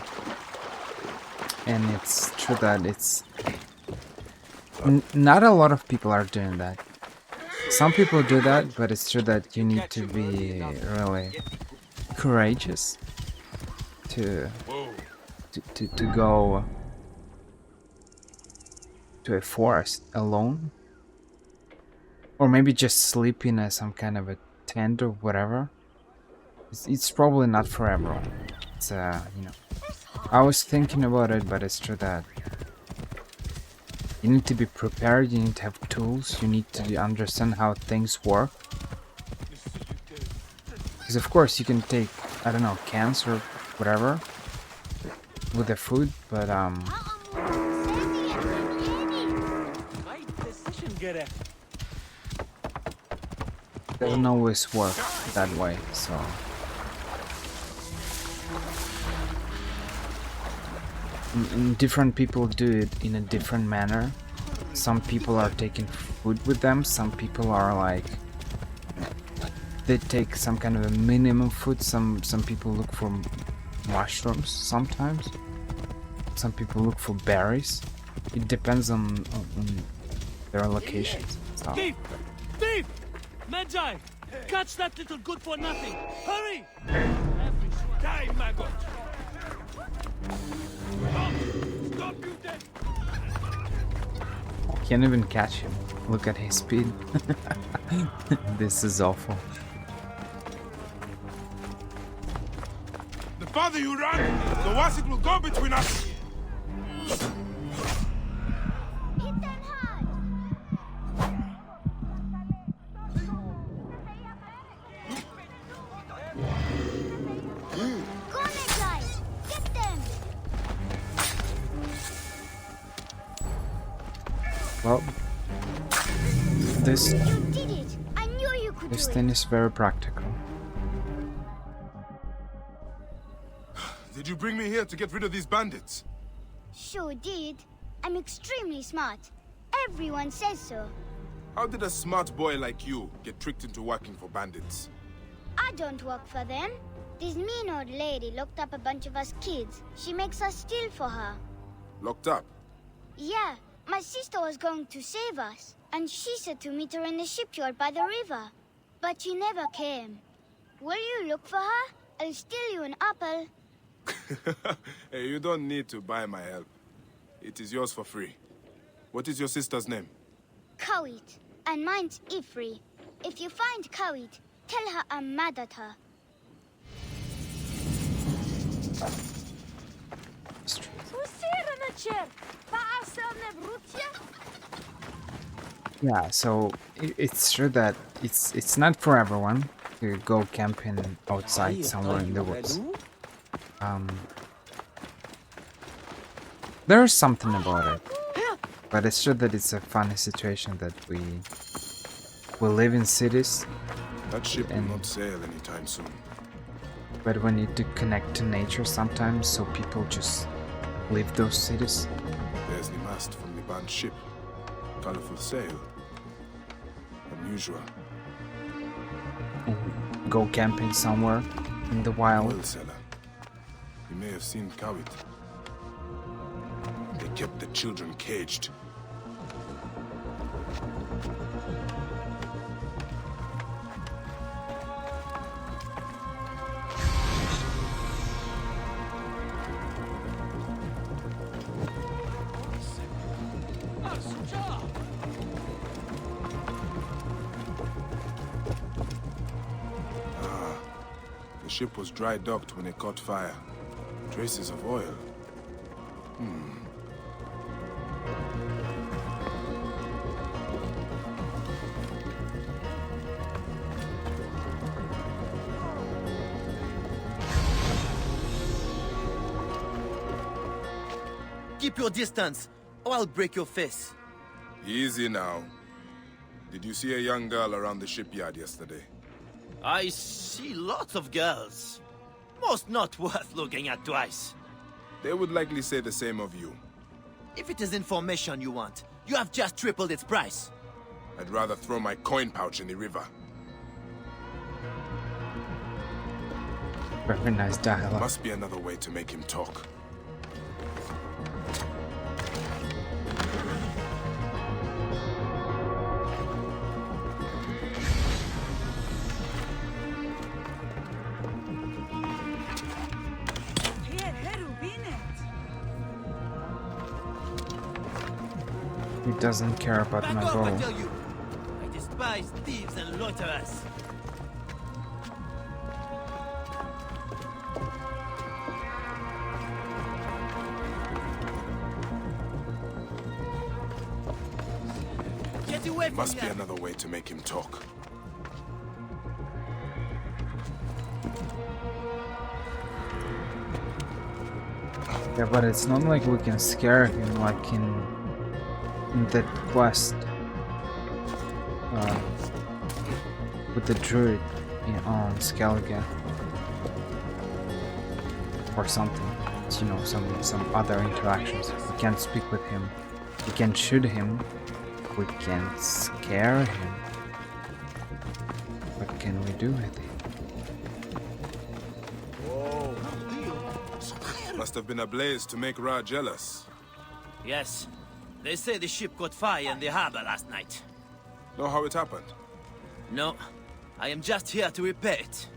and it's true that it's not a lot of people are doing that. Some people do that, but it's true that you need to be really courageous to go to a forest alone, or maybe just sleep in some kind of a tent or whatever. It's probably not for everyone. It's I was thinking about it, but it's true that you need to be prepared, you need to have tools, you need to understand how things work. Because of course you can take, I don't know, cans or whatever with the food, but doesn't always work that way, so and different people do it in a different manner. Some people are taking food with them, some people are like they take some kind of a minimum food. Some people look for mushrooms sometimes, some people look for berries. It depends on their locations. So. Thief! Thief! Magi! Catch that little good for nothing! Hurry! Die, maggot! Stop, you dead! Can't even catch him. Look at his speed. This is awful. The farther you run, the worse it will go between us. Well, this did it. I knew you could this do thing it. is very practical. Did you bring me here to get rid of these bandits? Sure did. I'm extremely smart. Everyone says so. How did a smart boy like you get tricked into working for bandits? I don't work for them. This mean old lady locked up a bunch of us kids. She makes us steal for her. Locked up? Yeah, my sister was going to save us, and she said to meet her in the shipyard by the river. But she never came. Will you look for her? I'll steal you an apple. Hey, you don't need to buy my help. It is yours for free. What is your sister's name? Kawit, and mine's Ifri. If you find Kawit, tell her I'm mad at her. Yeah, so it's true that it's not for everyone to go camping outside somewhere in the woods. There's something about it, but it's true that it's a funny situation that we live in cities. That ship will not sail anytime soon. But we need to connect to nature sometimes, so people just leave those cities. There's the mast from the banned ship. Colorful sail. Unusual. And go camping somewhere in the wild. Oil cellar. You may have seen Kawit. They kept the children caged. The ship was dry docked when it caught fire. Traces of oil. Keep your distance, or I'll break your face. Easy now. Did you see a young girl around the shipyard yesterday? I see lots of girls. Most not worth looking at twice. They would likely say the same of you. If it is information you want, you have just tripled its price. I'd rather throw my coin pouch in the river. Very nice dialogue. Must be another way to make him talk. He doesn't care about Back my off, I bow. tell you! I despise thieves and loiterers. Get away from Must be here! another way to make him talk. Yeah, but it's not like we can scare him like in that quest with the druid on Skellige or something. It's, you know, some other interactions. We can't speak with him. We can shoot him. We can scare him. What can we do with him? Must have been a blaze to make Ra jealous. Yes. They say the ship caught fire in the harbor last night. Know how it happened? No. I am just here to repair it.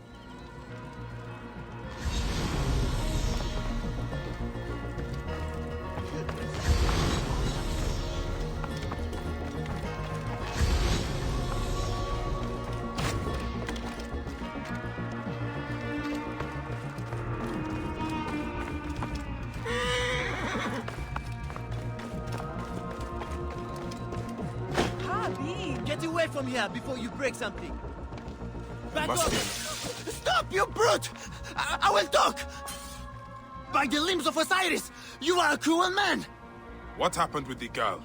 Get away from here before you break something. Back Must up! be Stop, you brute! I will talk! By the limbs of Osiris, you are a cruel man! What happened with the girl?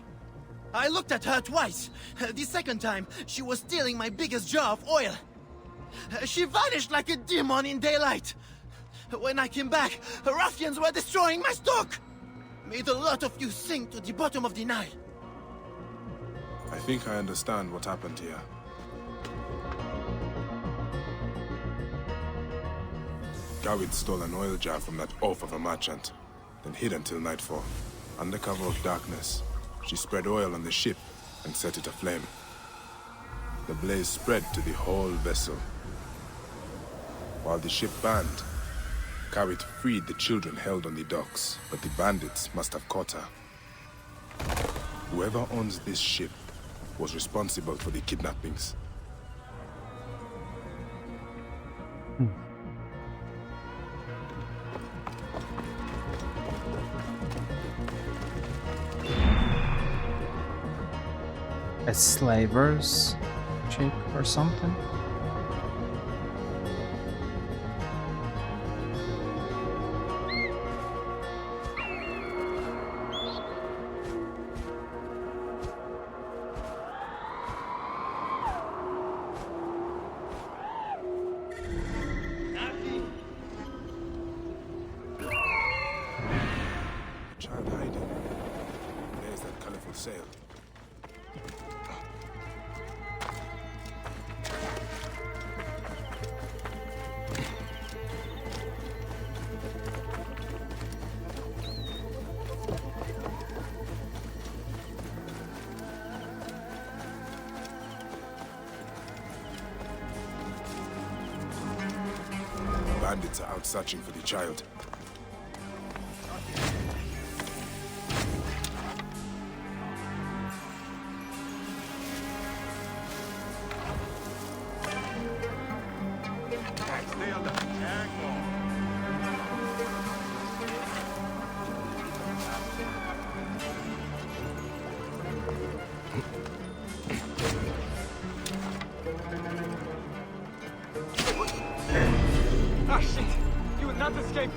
I looked at her twice. The second time, she was stealing my biggest jar of oil. She vanished like a demon in daylight. When I came back, ruffians were destroying my stock! May the lot of you sink to the bottom of the Nile. I think I understand what happened here. Gawit stole an oil jar from that oaf of a merchant, then hid until nightfall. Under cover of darkness, she spread oil on the ship and set it aflame. The blaze spread to the whole vessel. While the ship burned, Gawit freed the children held on the docks, but the bandits must have caught her. Whoever owns this ship was responsible for the kidnappings. A slaver's ship or something? Child hiding. There's that colorful sail. Bandits are out searching for the child. Ah, shit! You would not escape!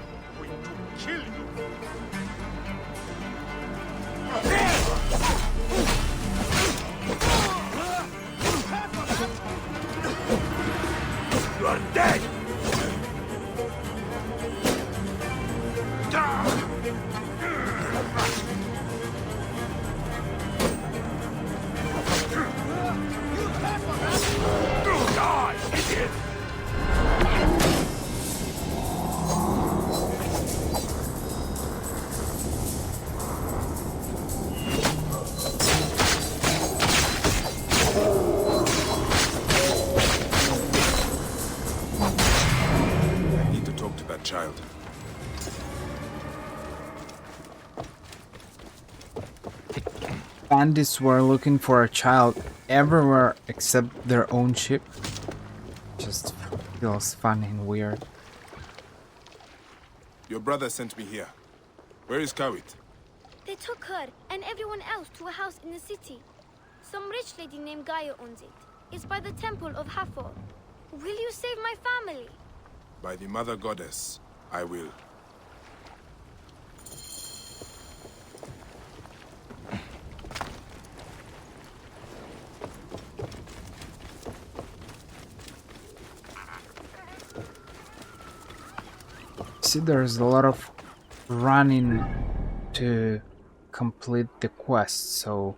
Bandits were looking for a child everywhere except their own ship. Just feels funny and weird. Your brother sent me here. Where is Kawit? They took her and everyone else to a house in the city. Some rich lady named Gaia owns it. It's by the temple of Hathor. Will you save my family? By the Mother Goddess, I will. See, there's a lot of running to complete the quest, so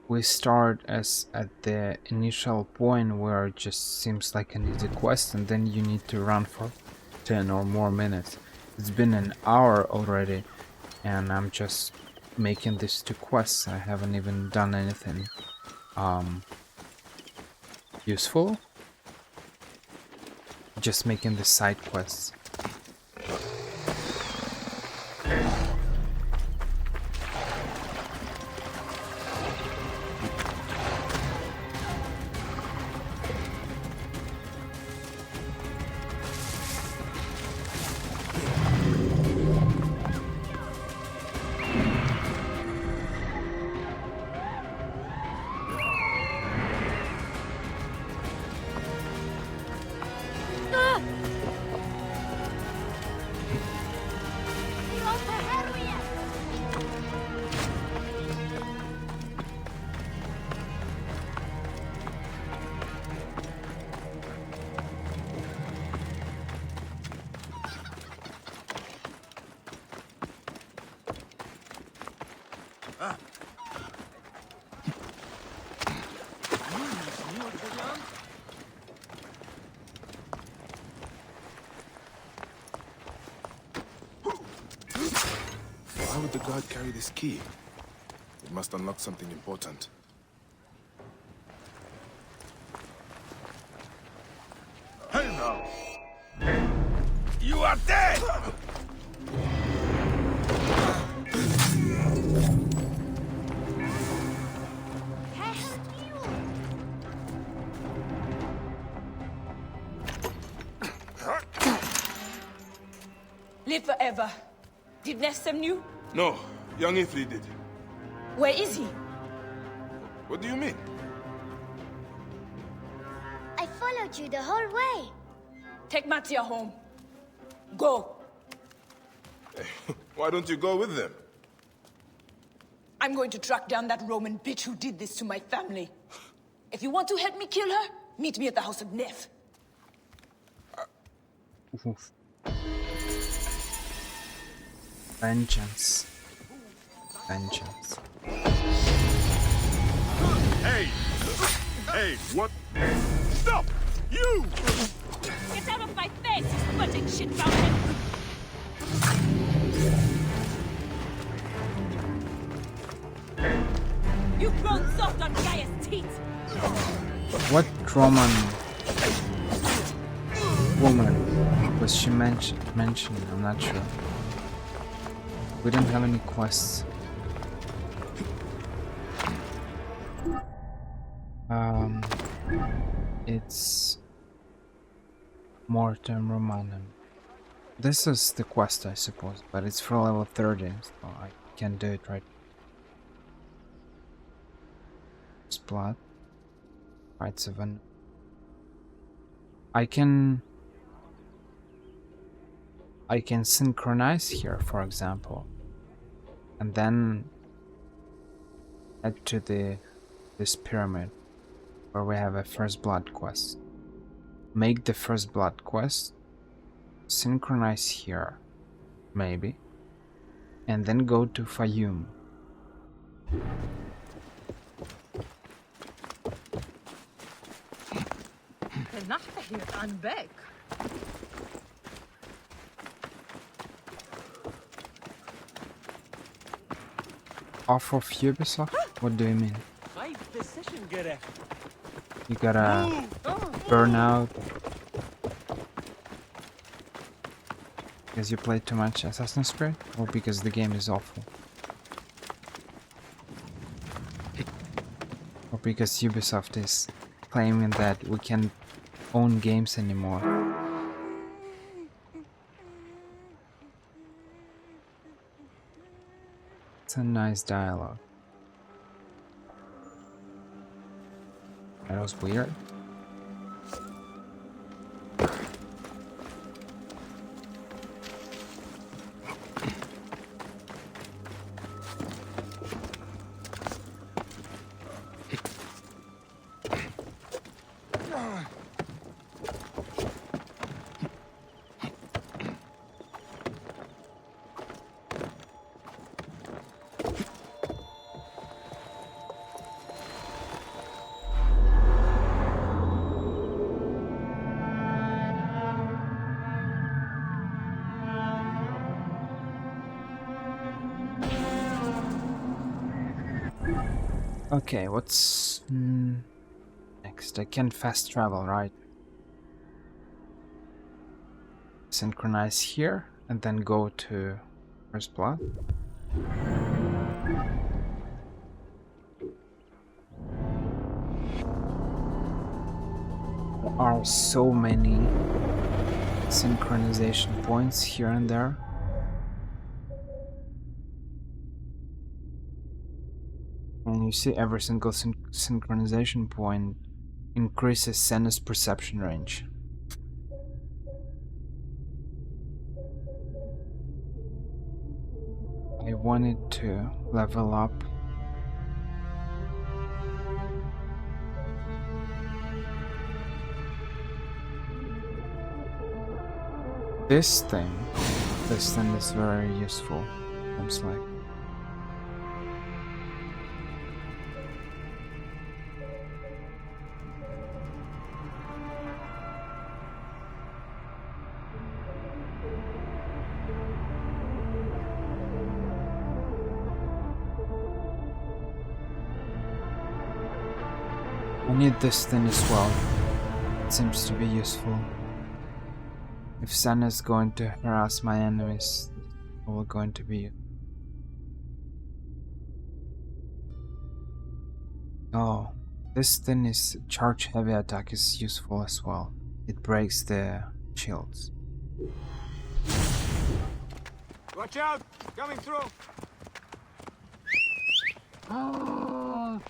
we start as at the initial point where it just seems like an easy quest, and then you need to run for 10 or more minutes. It's been an hour already, and I'm just making these 2 quests. I haven't even done anything useful. Just making the side quests. Why would the guard carry this key? It must unlock something important. Hey now! You are dead! Live forever. Did Nesem knew? No, young Ifri did. Where is he? What do you mean? I followed you the whole way. Take Mattia home. Go. Why don't you go with them? I'm going to track down that Roman bitch who did this to my family. If you want to help me kill her, meet me at the house of Nef. Vengeance. Vengeance. Hey! Hey, what? Stop! You! Get out of my face, you sputting shit fountain! You've grown soft on Gaia's teeth! What Roman woman was she mentioning? I'm not sure. We don't have any quests. It's Mortem Romanum. This is the quest, I suppose, but it's for level 30, so I can't do it right. Splat. Right, 7. I can synchronize here, for example, and then head to this pyramid where we have a first blood quest. Make the first blood quest, synchronize here, maybe, and then go to Faiyum. Off of Ubisoft? What do you mean? You gotta burn out because you played too much Assassin's Creed, or because the game is awful? because Ubisoft is claiming that we can't own games anymore. It's a nice dialogue. That was weird. Okay, what's next? I can fast travel, right? Synchronize here and then go to First Blood. There are so many synchronization points here and there. And you see every single synchronization point increases Senna's perception range. I wanted to level up this thing. This thing is very useful, seems like. I need this thing as well. It seems to be useful. If Senna is going to harass my enemies, it's all going to be. Oh, this thing is charge heavy attack is useful as well. It breaks the shields. Watch out! Coming through! Oh.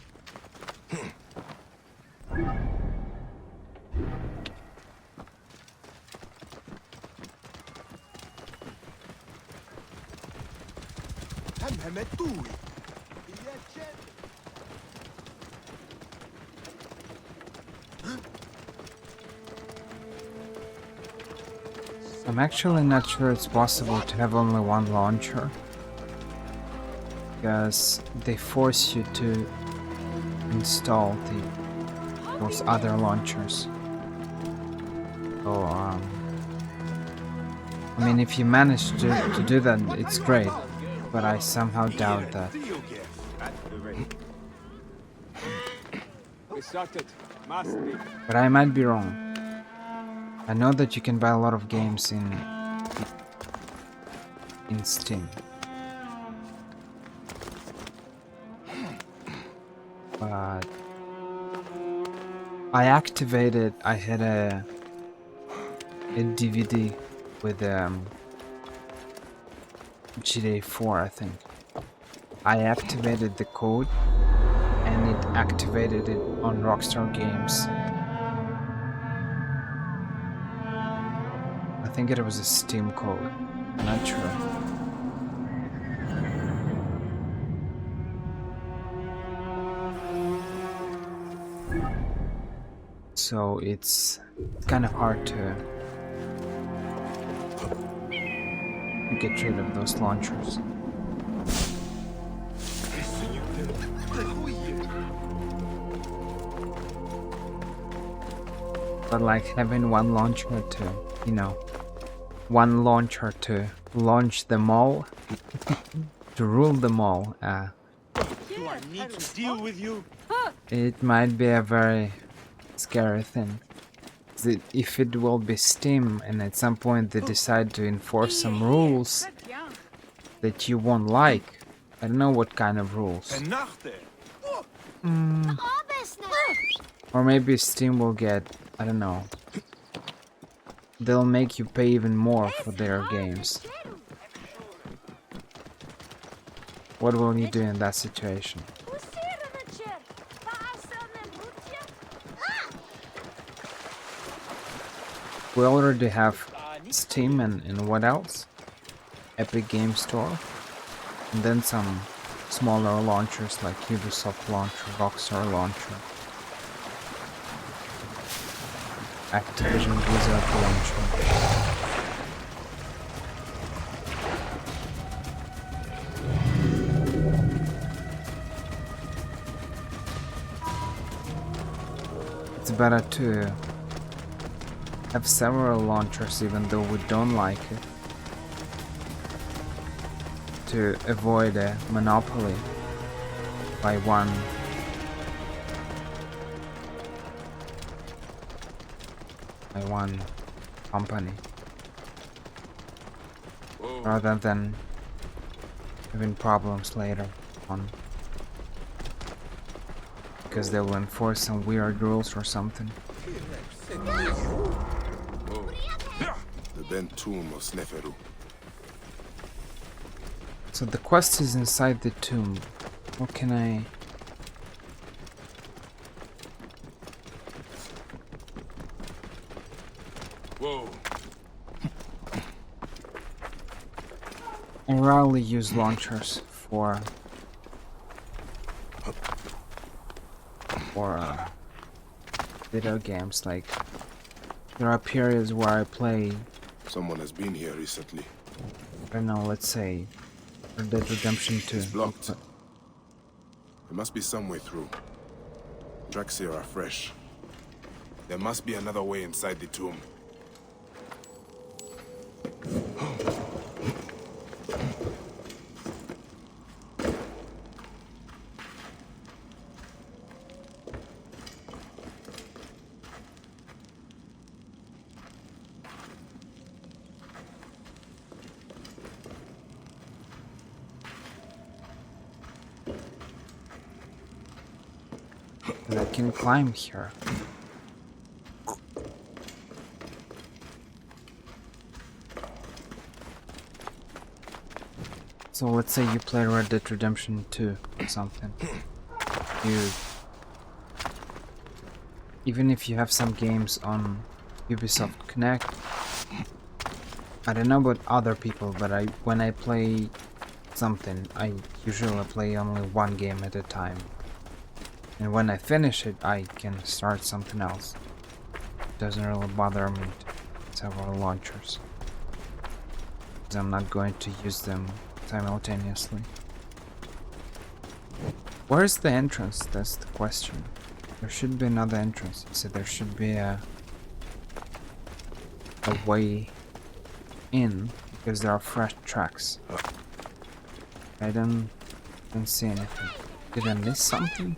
I'm actually not sure it's possible to have only one launcher, because they force you to install those other launchers. So, I mean, if you manage to do that, it's great, but I somehow doubt that. But I might be wrong. I know that you can buy a lot of games in Steam. But I had a DVD with GTA 4, I think. I activated the code and it activated it on Rockstar Games. I think it was a Steam code, I'm not sure. So it's kind of hard to get rid of those launchers. But like having one launcher to, you know, one launcher to launch them all, to rule them all, Do I need to deal with you? it might be a very scary thing. If it will be Steam and at some point they decide to enforce some rules that you won't like, I don't know what kind of rules. Or maybe Steam will get, I don't know. They'll make you pay even more for their games. What will you do in that situation? We already have Steam and what else? Epic Game Store. And then some smaller launchers like Ubisoft Launcher, Rockstar Launcher, Activision Blizzard Launcher. It's better to have several launchers even though we don't like it, to avoid a monopoly by one company, rather than having problems later on because they will enforce some weird rules or something. The bent tomb of Sneferu. So the quest is inside the tomb. What can I... Whoa. I rarely use launchers for video games. Like, there are periods where I play... Someone has been here recently. I don't know, let's say Red Dead Redemption 2. It's blocked. There must be some way through. Tracks here are fresh. There must be another way inside the tomb. And I can climb here. So let's say you play Red Dead Redemption 2 or something. Even if you have some games on Ubisoft Connect, I don't know about other people, but when I play something, I usually play only one game at a time. And when I finish it, I can start something else. It doesn't really bother me to have several launchers, because I'm not going to use them simultaneously. Where's the entrance? That's the question. There should be another entrance. So there should be a way in, because there are fresh tracks. I don't see anything. Did I miss something?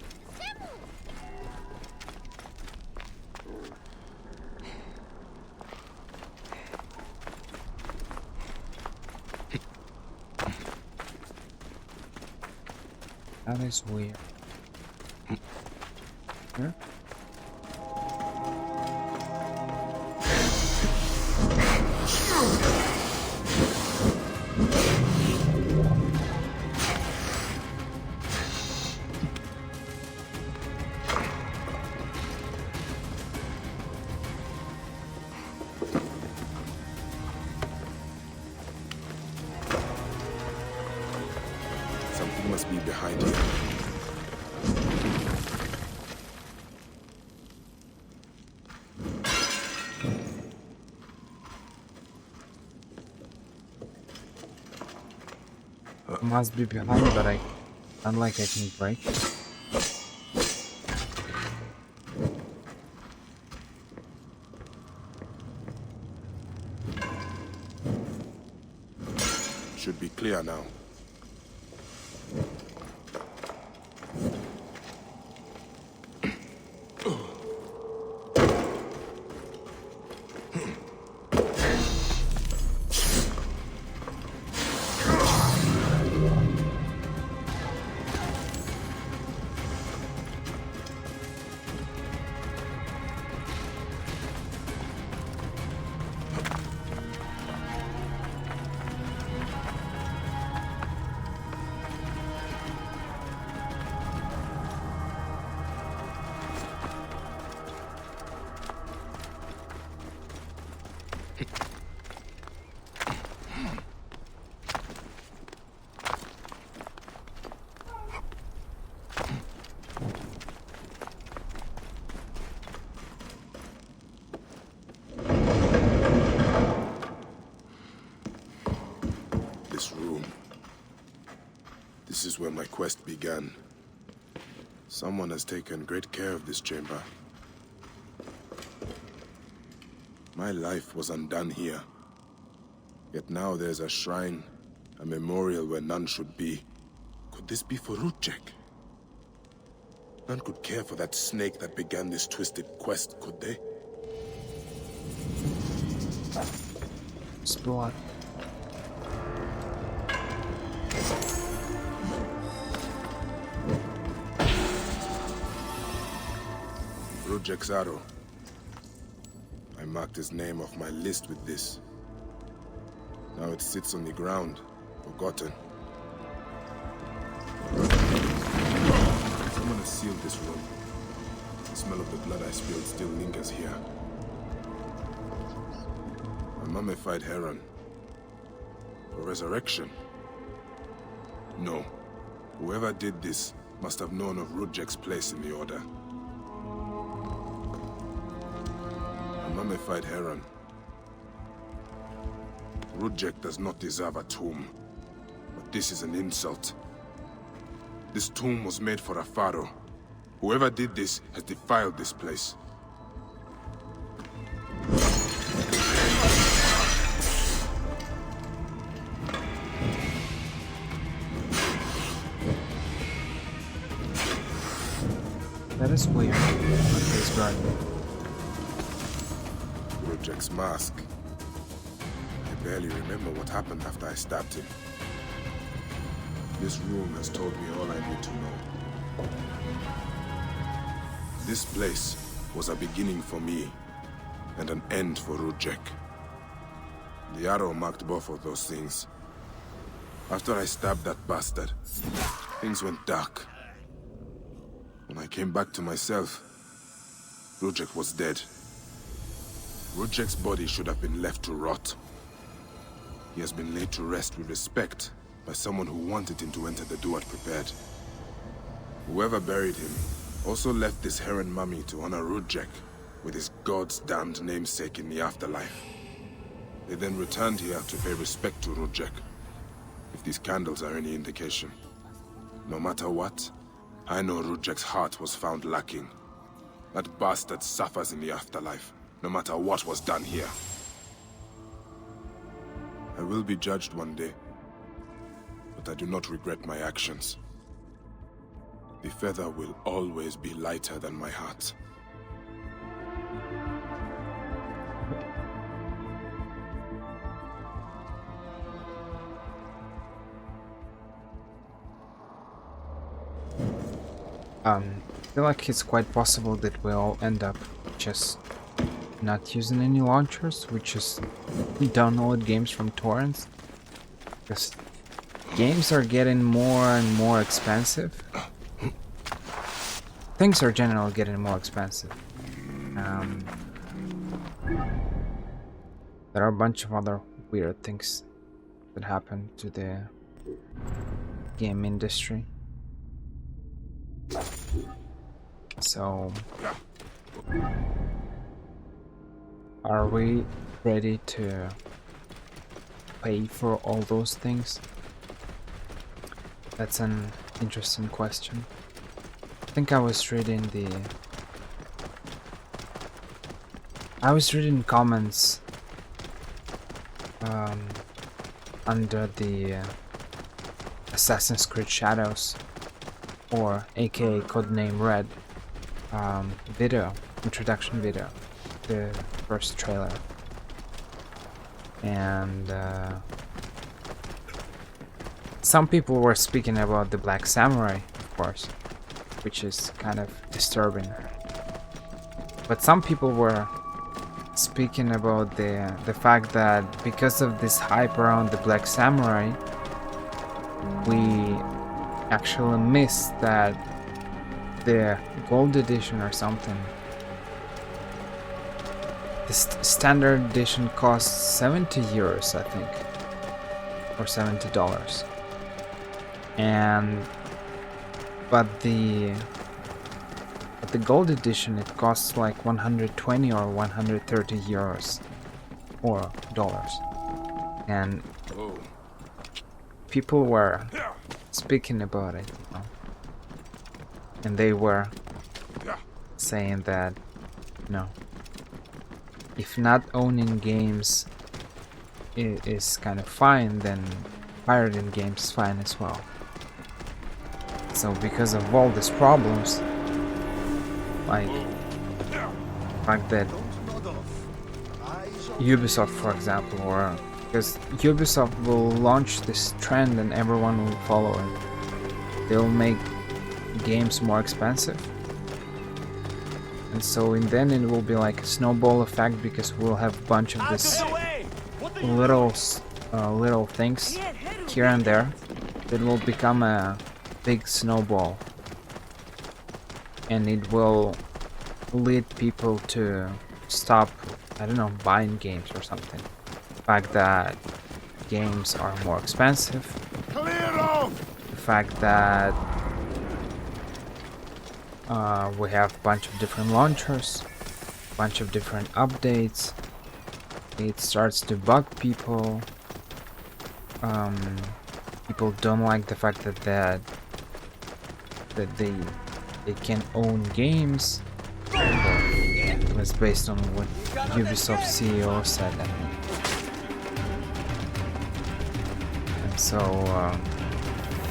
That is weird. Here? Something must be behind here. Must be behind, but not like I can break it. Should be clear now. This is where my quest began. Someone has taken great care of this chamber. My life was undone here. Yet now there's a shrine, a memorial where none should be. Could this be for Rudjek? None could care for that snake that began this twisted quest, could they? Spot. Rudjek's arrow. I marked his name off my list with this. Now it sits on the ground, forgotten. Someone has sealed this room. The smell of the blood I spilled still lingers here. A mummified heron. For resurrection? No. Whoever did this must have known of Rudjek's place in the Order. A mummified heron. Rudjek does not deserve a tomb. But this is an insult. This tomb was made for a pharaoh. Whoever did this has defiled this place. That is weird. His garden. Rudjek's mask. I barely remember what happened after I stabbed him. This room has told me all I need to know. This place was a beginning for me, and an end for Rudjek. The arrow marked both of those things. After I stabbed that bastard, things went dark. When I came back to myself, Rudjek was dead. Rudjek's body should have been left to rot. He has been laid to rest with respect by someone who wanted him to enter the Duat prepared. Whoever buried him also left this heron mummy to honor Rudjek with his god's damned namesake in the afterlife. They then returned here to pay respect to Rudjek, if these candles are any indication. No matter what, I know Rudjek's heart was found lacking. That bastard suffers in the afterlife, no matter what was done here. I will be judged one day, but I do not regret my actions. The feather will always be lighter than my heart. I feel like it's quite possible that we'll end up just not using any launchers. We just download games from torrents. Because games are getting more and more expensive. Things are generally getting more expensive. There are a bunch of other weird things that happen to the game industry. So, are we ready to pay for all those things? That's an interesting question. I think I was reading comments under the Assassin's Creed Shadows, or aka codename Red, introduction video, the first trailer, and some people were speaking about the Black Samurai, of course, which is kind of disturbing, but some people were speaking about the fact that because of this hype around the Black Samurai, we actually missed that the gold edition or something, the standard edition costs 70 euros, I think, or $70, but the gold edition, it costs like 120 or 130 euros or dollars, and people were speaking about it, and they were saying that, if not owning games is kind of fine, then pirating games is fine as well. So because of all these problems, like the fact that Ubisoft, for example, or because Ubisoft will launch this trend and everyone will follow it. They'll make games more expensive. And so then it will be like a snowball effect, because we'll have a bunch of this little things here and there that will become a big snowball, and it will lead people to stop, I don't know, buying games or something. The fact that games are more expensive, the fact that we have a bunch of different launchers, a bunch of different updates. It starts to bug people. People don't like the fact that they can own games. It was based on what Ubisoft CEO said, and so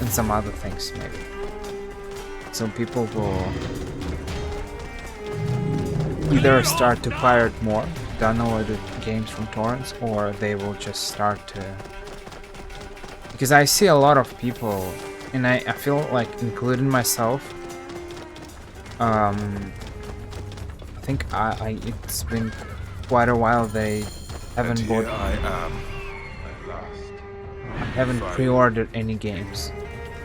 and some other things maybe. So people will either start to pirate more, download games from torrents, or they will just start to... Because I see a lot of people, and I feel like, including myself, I think it's been quite a while they haven't bought... I haven't pre-ordered any games.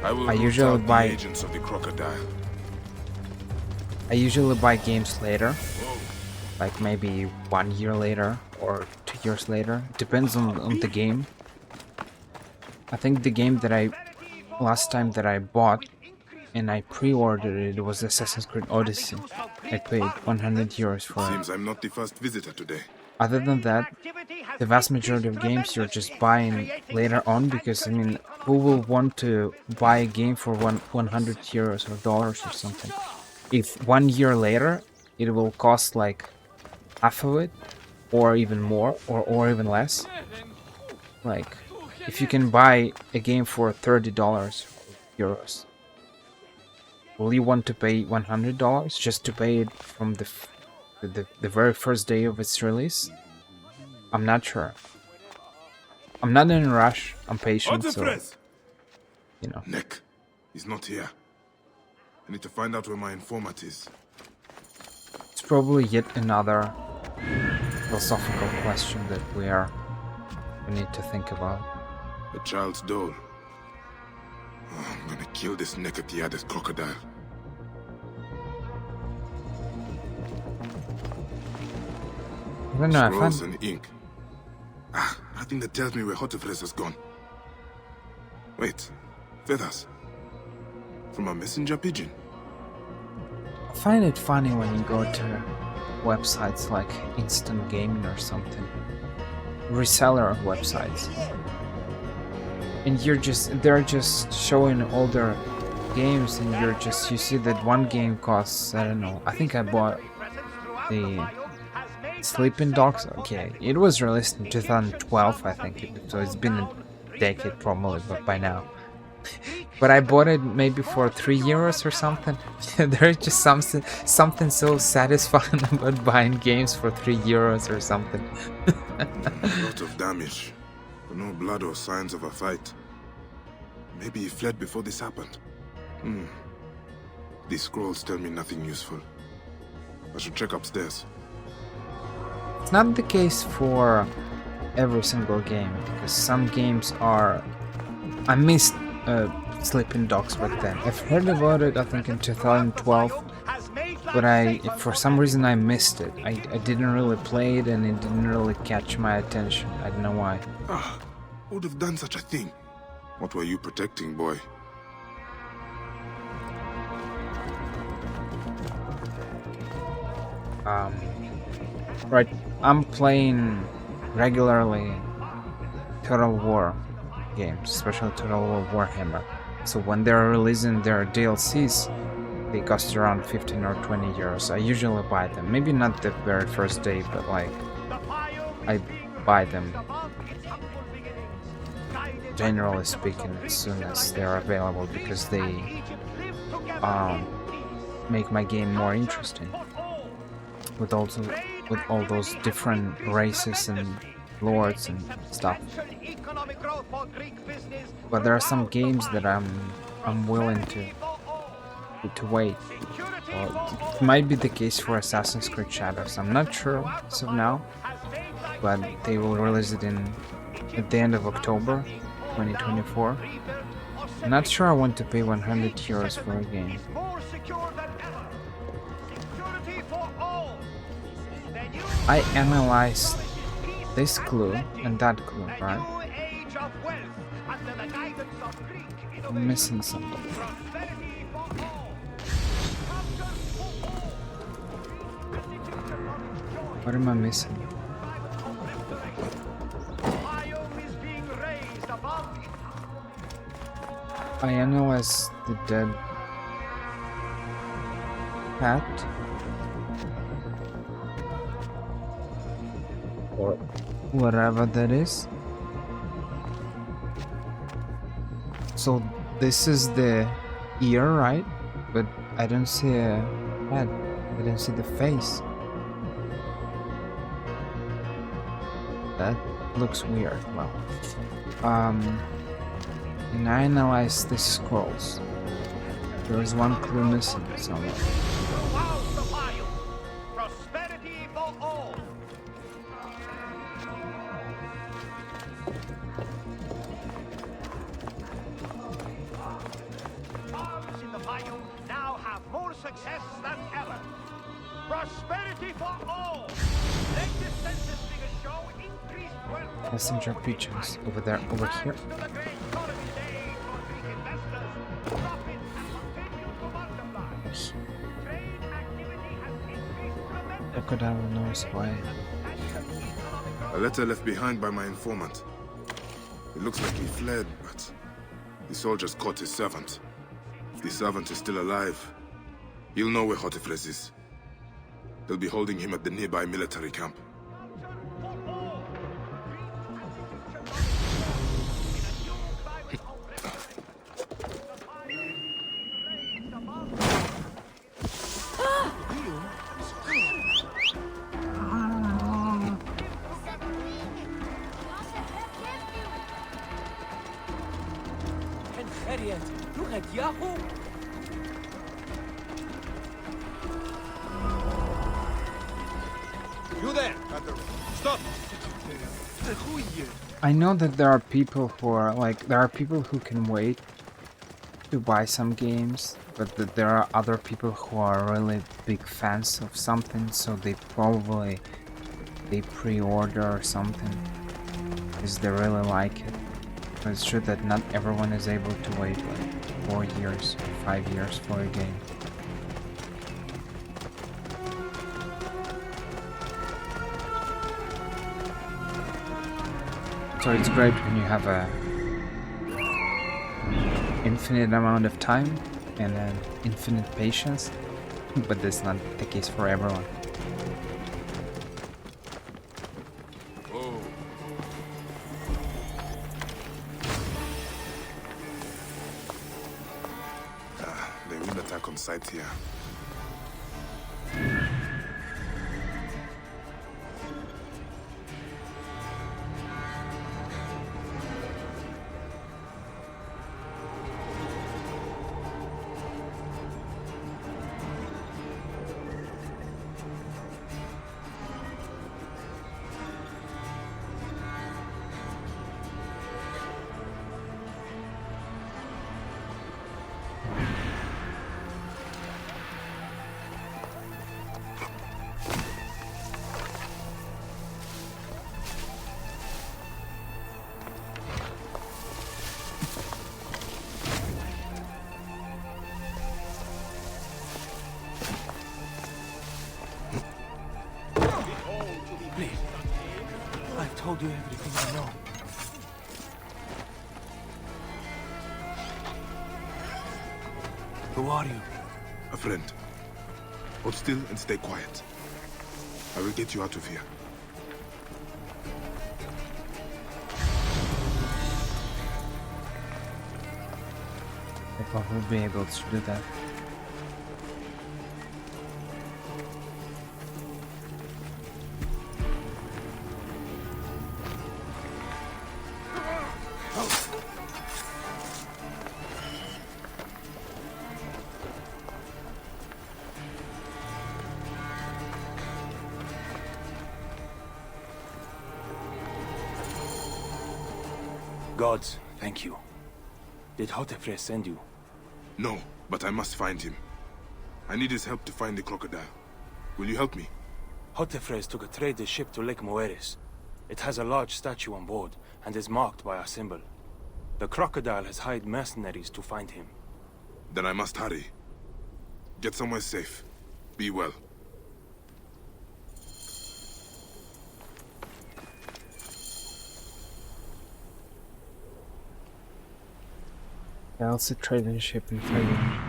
I usually buy agents of the crocodile. I usually buy games later, like maybe 1 year later or 2 years later. Depends on the game. I think the game that last time that I bought and I pre-ordered it was Assassin's Creed Odyssey. I paid 100 euros for it. Seems I'm not the first visitor today. Other than that, the vast majority of games you're just buying later on, because I mean, who will want to buy a game for 100 euros or dollars or something? If 1 year later it will cost like half of it, or even more, or even less. Like, if you can buy a game for $30 euros, will you want to pay $100 just to pay it from the very first day of its release? I'm not sure. I'm not in a rush. I'm patient, so you know. Nick, he's not here. I need to find out where my informant is. It's probably yet another philosophical question that we need to think about. A child's doll. Oh, I'm gonna kill this naked Tiades crocodile. I don't know, Scrolls and ink. Nothing that tells me where Hotefres has gone. Wait, feathers. From a messenger pigeon. I find it funny when you go to websites like Instant Gaming or something, reseller websites, and they're just showing older games, and you see that one game costs, I don't know, I think I bought the Sleeping Dogs. Okay, it was released in 2012, I think, so it's been a decade probably, but by now. But I bought it maybe for 3 euros or something. There's just something so satisfying about buying games for 3 euros or something. A lot of damage, but no blood or signs of a fight. Maybe he fled before this happened. These scrolls tell me nothing useful. I should check upstairs. It's not the case for every single game, because some games are... I missed Sleeping Dogs back then. I've heard about it, I think, in 2012, but for some reason I missed it. I didn't really play it, and it didn't really catch my attention. I don't know why. Who would have done such a thing? What were you protecting, boy? Right, I'm playing regularly Total War games, especially Total War Warhammer. So when they're releasing their DLCs, they cost around 15 or 20 euros. I usually buy them. Maybe not the very first day, but like I buy them, generally speaking, as soon as they're available, because they make my game more interesting with all those different races and lords and stuff. But there are some games that I'm willing to wait. Well, it might be the case for Assassin's Creed Shadows. I'm not sure as of now, but they will release it at the end of October 2024. I'm not sure I want to pay 100 euros for a game. I analyzed this clue and that clue, right? I'm missing something. What am I missing? I analyzed the dead cat. Or whatever that is. So this is the ear, right? But I don't see a head. I don't see the face. That looks weird. Well, and I analyzed the scrolls. There is one clue missing somewhere. Messenger pigeons over there, over here. Crocodile knows why. A letter left behind by my informant. It looks like he fled, but the soldiers caught his servant. If the servant is still alive, he'll know where Hotifles is. They'll be holding him at the nearby military camp. You there! Stop! I know that there are people who are there are people who can wait to buy some games, but that there are other people who are really big fans of something, so they pre-order or something because they really like it. But it's true that not everyone is able to wait like 4 years or 5 years for a game. So it's great when you have a infinite amount of time and an infinite patience, but that's not the case for everyone. Oh. They will attack on sight here. I've told you everything I know. Who are you? A friend. Hold still and stay quiet. I will get you out of here. If I will be able to do that. Gods, thank you. Did Hotefres send you? No, but I must find him. I need his help to find the crocodile. Will you help me? Hotefres took a trader ship to Lake Moeris. It has a large statue on board and is marked by our symbol. The crocodile has hired mercenaries to find him. Then I must hurry. Get somewhere safe. Be well. Yeah, I'll see trading ship in Faiyum.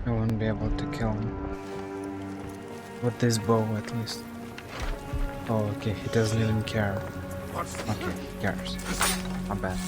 I won't be able to kill him. With this bow, at least. Oh, okay, he doesn't even care. Okay, he cares. Not bad.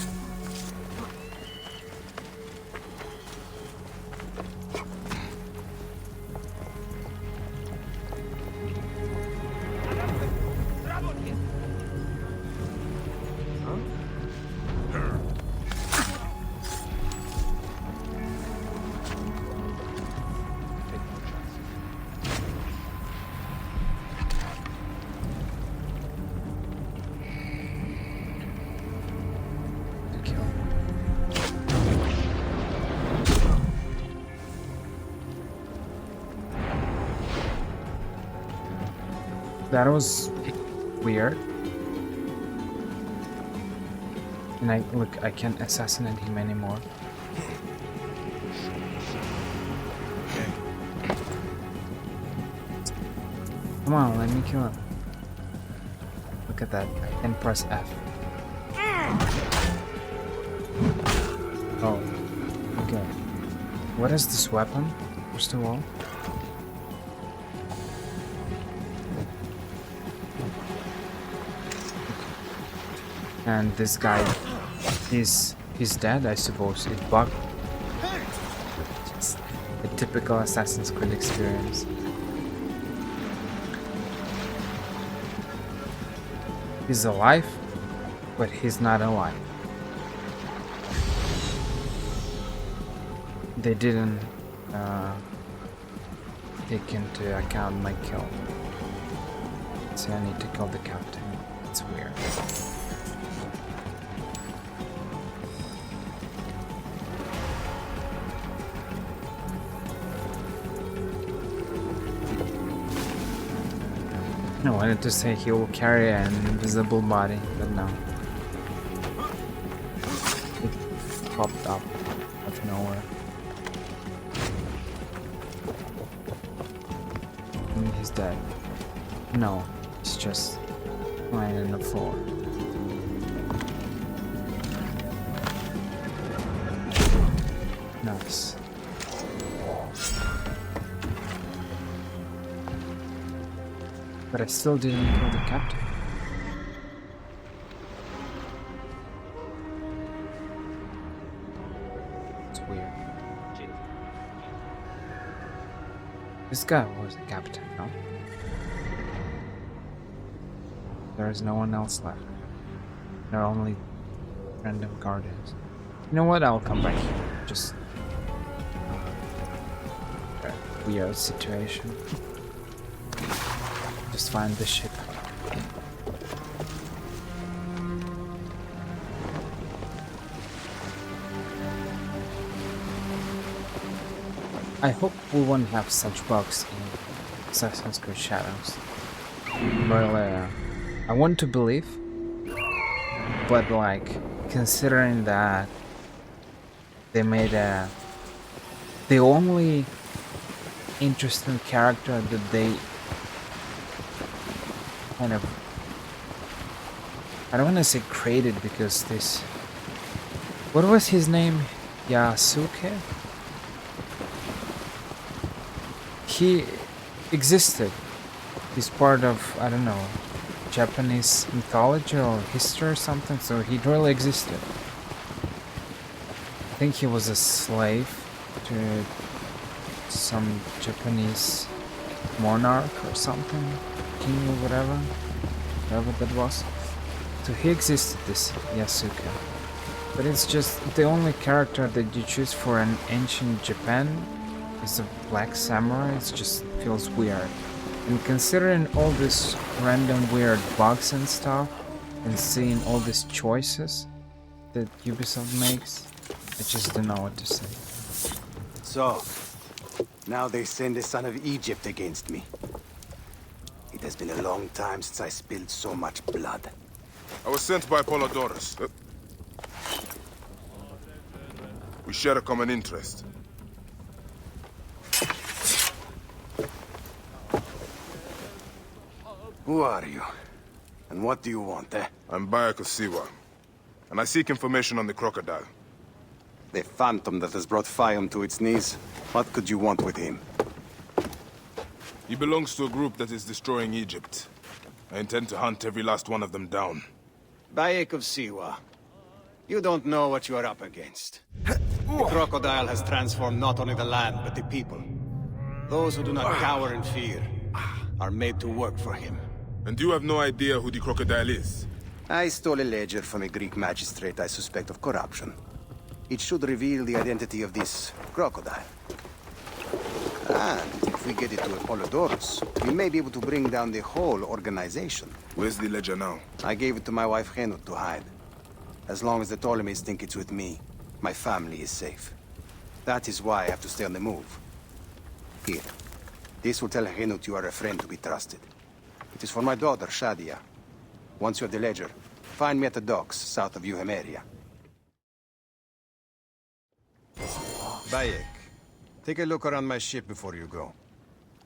That was weird. And I can't assassinate him anymore. Come on, let me kill him. Look at that. I can press F. Oh. Okay. What is this weapon, first of all? And this guy, he's dead, I suppose. It bugged. Just a typical Assassin's Creed experience. He's alive, but he's not alive. They didn't take into account my kill. So I need to kill the captain. It's weird. I wanted to say he will carry an invisible body, but no. It popped up out of nowhere. And he's dead. No, he's just lying on the floor. Nice. But I still didn't kill the captain. It's weird. This guy was the captain, no? There is no one else left. There are only random guardians. You know what? I'll come back here. Just a weird situation. Just find the ship. I hope we won't have such bugs in Assassin's Creed Shadows. Really, I want to believe, but like considering that they made the only interesting character that they kind of, I don't want to say created, because this, what was his name? Yasuke? He existed. He's part of, I don't know, Japanese mythology or history or something, so he really existed. I think he was a slave to some Japanese monarch or something, king or whatever that was. So he existed, this Yasuke. But it's just the only character that you choose for an ancient Japan is a black samurai. It just feels weird. And considering all this random weird bugs and stuff, and seeing all these choices that Ubisoft makes, I just don't know what to say. So, now they send the son of Egypt against me. It has been a long time since I spilled so much blood. I was sent by Polydorus. We share a common interest. Who are you? And what do you want, eh? I'm Bayek of Siwa, and I seek information on the crocodile. The phantom that has brought Faiyum to its knees. What could you want with him? He belongs to a group that is destroying Egypt. I intend to hunt every last one of them down. Bayek of Siwa. You don't know what you are up against. The crocodile has transformed not only the land, but the people. Those who do not cower in fear are made to work for him. And you have no idea who the crocodile is? I stole a ledger from a Greek magistrate I suspect of corruption. It should reveal the identity of this crocodile. And if we get it to Apollodorus, we may be able to bring down the whole organization. Where's the ledger now? I gave it to my wife Henut to hide. As long as the Ptolemies think it's with me, my family is safe. That is why I have to stay on the move. Here. This will tell Henut you are a friend to be trusted. It is for my daughter, Shadia. Once you have the ledger, find me at the docks south of Euhemeria. Bayek, take a look around my ship before you go.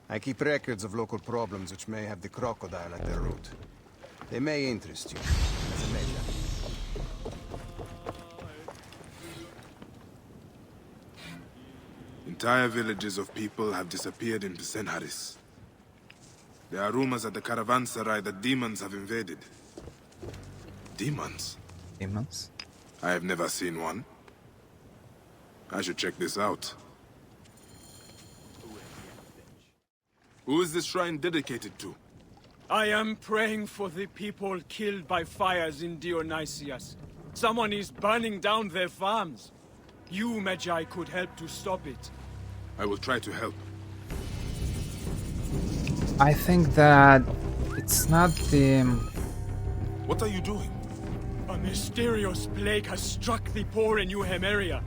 I keep records of local problems which may have the crocodile at their root. They may interest you, as a measure. Entire villages of people have disappeared in Senharis. There are rumors at the caravanserai that demons have invaded. Demons? Demons? I have never seen one. I should check this out. Who is this shrine dedicated to? I am praying for the people killed by fires in Dionysius. Someone is burning down their farms. You, Magi, could help to stop it. I will try to help. I think that it's not the... What are you doing? A mysterious plague has struck the poor in Euhemeria.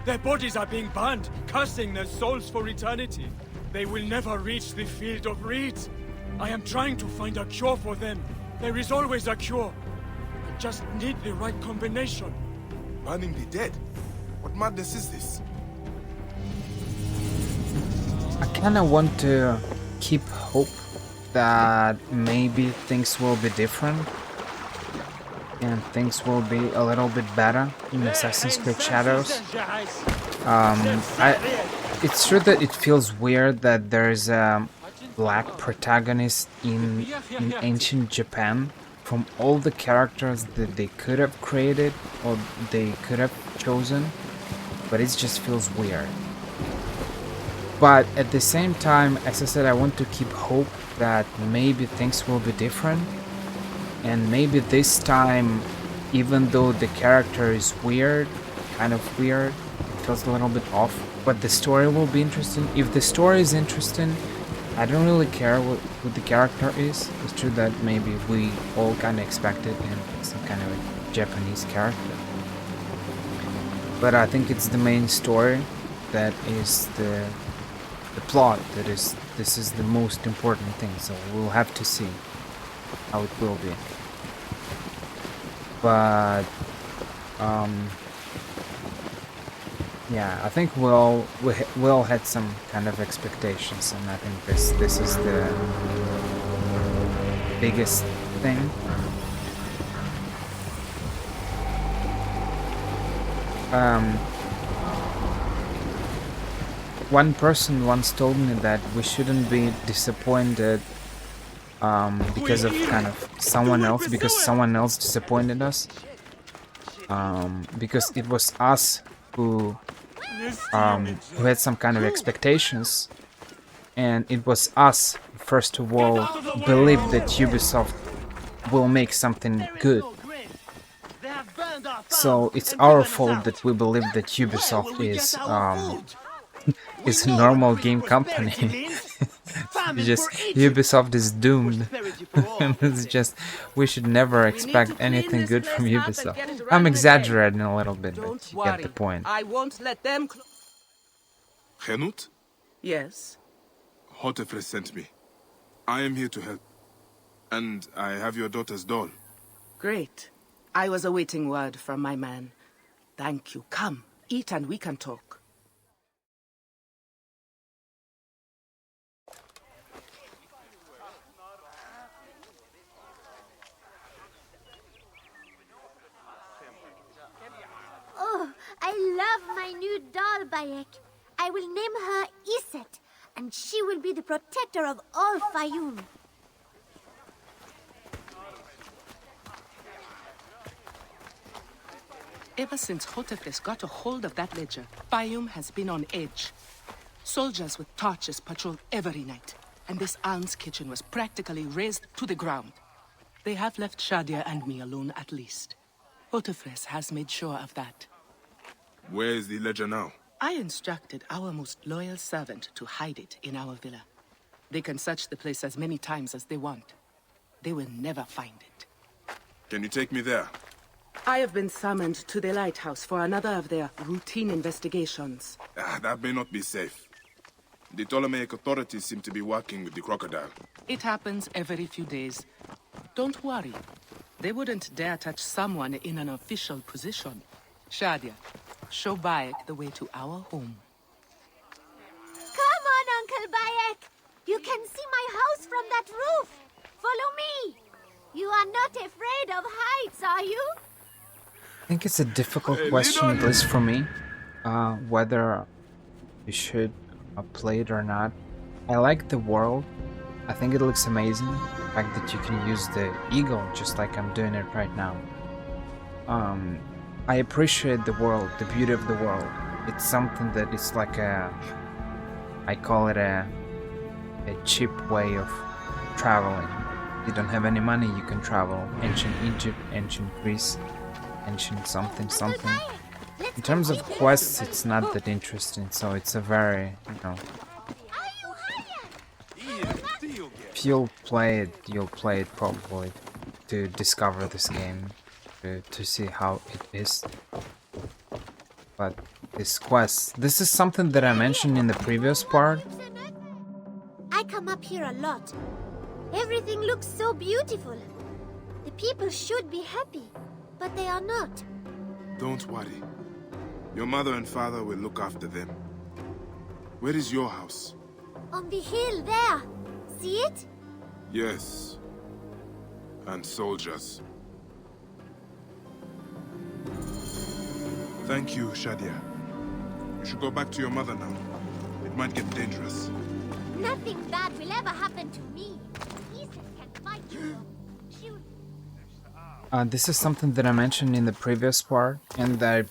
Their bodies are being burned, cursing their souls for eternity. They will never reach the field of reeds. I am trying to find a cure for them. There is always a cure. I just need the right combination. Burning the dead? What madness is this? I kinda want to keep hope that maybe things will be different and things will be a little bit better in Assassin's Creed Shadows. It's true that it feels weird that there's a black protagonist in ancient Japan. From all the characters that they could have created or they could have chosen, but it just feels weird. But at the same time, as I said, I want to keep hope that maybe things will be different, and maybe this time, even though the character is weird, kind of weird, it feels a little bit off, but the story will be interesting. If the story is interesting, I don't really care what the character is. It's true that maybe we all kind of expected him some kind of a Japanese character. But I think it's the main story that is the plot that is, this is the most important thing, so we'll have to see. how it will be. But yeah, I think we all had some kind of expectations, and I think this is the biggest thing. One person once told me that we shouldn't be disappointed because of kind of someone else, because someone else disappointed us, because it was us who had some kind of expectations, and it was us first of all believed that Ubisoft will make something good. So it's our fault that we believe that Ubisoft is a normal game company. Just Ubisoft is doomed. It's just we should never expect anything good from Ubisoft. I'm exaggerating a little bit, but you get the point. I won't let them. Henut? Yes. Hotefre sent me. I am here to help. And I have your daughter's doll. Great. I was awaiting word from my man. Thank you. Come, eat and we can talk. Oh, I love my new doll, Bayek. I will name her Iset, and she will be the protector of all Faiyum. Ever since Hotefres got a hold of that ledger, Faiyum has been on edge. Soldiers with torches patrol every night, and this alms kitchen was practically razed to the ground. They have left Shadia and me alone at least. Hotefres has made sure of that. Where is the ledger now? I instructed our most loyal servant to hide it in our villa. They can search the place as many times as they want. They will never find it. Can you take me there? I have been summoned to the lighthouse for another of their routine investigations. That may not be safe. The Ptolemaic authorities seem to be working with the crocodile. It happens every few days. Don't worry. They wouldn't dare touch someone in an official position. Shadia, show Bayek the way to our home. Come on, Uncle Bayek. You can see my house from that roof. Follow me. You are not afraid of heights, are you? I think it's a difficult question, at least for me, whether you should play it or not. I like the world. I think it looks amazing. The fact that you can use the eagle just like I'm doing it right now. I appreciate the world, the beauty of the world. It's something that is like I call it a cheap way of traveling. You don't have any money, you can travel. Ancient Egypt, ancient Greece, ancient something. In terms of quests, it's not that interesting, so it's a very, if you'll play it probably to discover this game, to see how it is. But this quest, this is something that I mentioned in the previous part. I come up here a lot. Everything looks so beautiful. The people should be happy, but they are not. Don't worry. Your mother and father will look after them. Where is your house? On the hill there. See it? Yes. And soldiers. Thank you, Shadia. You should go back to your mother now. It might get dangerous. Nothing bad will ever happen to me. Isis can fight you. This is something that I mentioned in the previous part, and that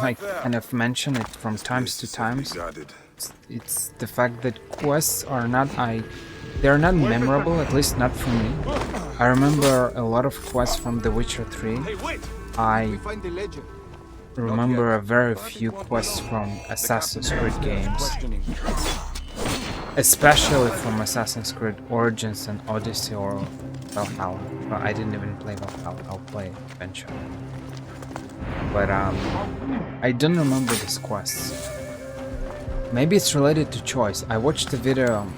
I kind of mention it from times to times. It's the fact that quests are not they're not memorable, at least not for me. I remember a lot of quests from The Witcher 3. I remember a very few quests from Assassin's Creed games. Especially from Assassin's Creed Origins and Odyssey or Valhalla. Well, I didn't even play Valhalla, I'll play it eventually. But I don't remember these quests. Maybe it's related to choice. I watched the video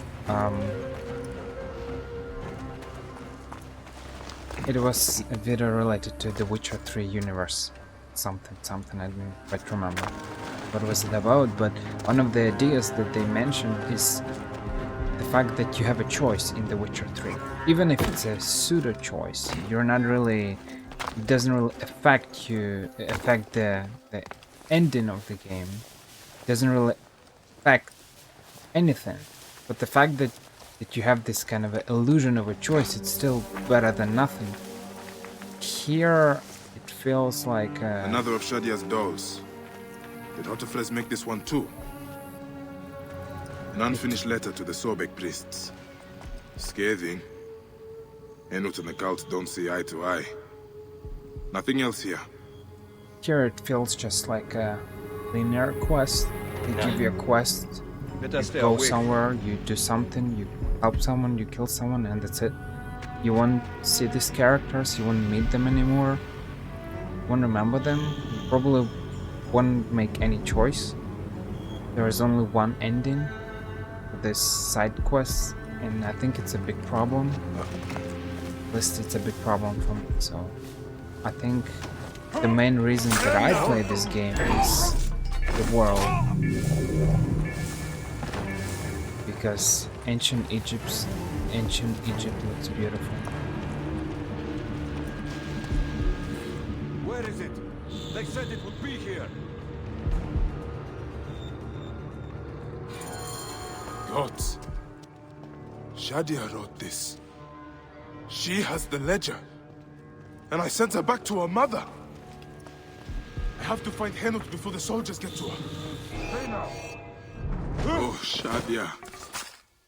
It was a video related to the Witcher 3 universe. Something, I didn't quite remember what was it about, but one of the ideas that they mentioned is the fact that you have a choice in The Witcher 3. Even if it's a pseudo choice, you're not really, it doesn't really affect the ending of the game. It doesn't really affect anything. But the fact that you have this kind of illusion of a choice, it's still better than nothing. Here, it feels like another of Shadia's dolls. Did Hotefles make this one too? An unfinished letter to the Sobek priests. Scathing. Henut and the cult don't see eye to eye. Nothing else here. Here it feels just like a linear quest. They give you a quest, you go somewhere, you do something, you help someone, you kill someone, and that's it. You won't see these characters, you won't meet them anymore, you won't remember them, you probably won't make any choice. There is only one ending for this side quest, and I think it's a big problem. At least it's a big problem for me, so I think the main reason that I play this game is the world. Because ancient Egypt looks beautiful. Where is it? They said it would be here. Gods. Shadia wrote this. She has the ledger. And I sent her back to her mother. I have to find Henut before the soldiers get to her. Hey now. Oh, Shadia.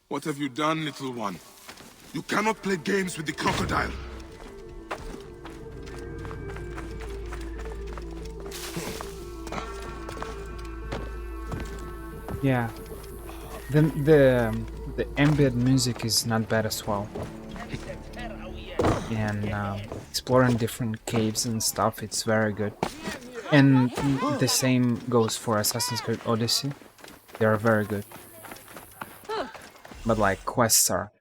What have you done, little one? You cannot play games with the crocodile. Yeah. The ambient music is not bad as well. And exploring different caves and stuff, it's very good. And the same goes for Assassin's Creed Odyssey. They are very good. But like quests are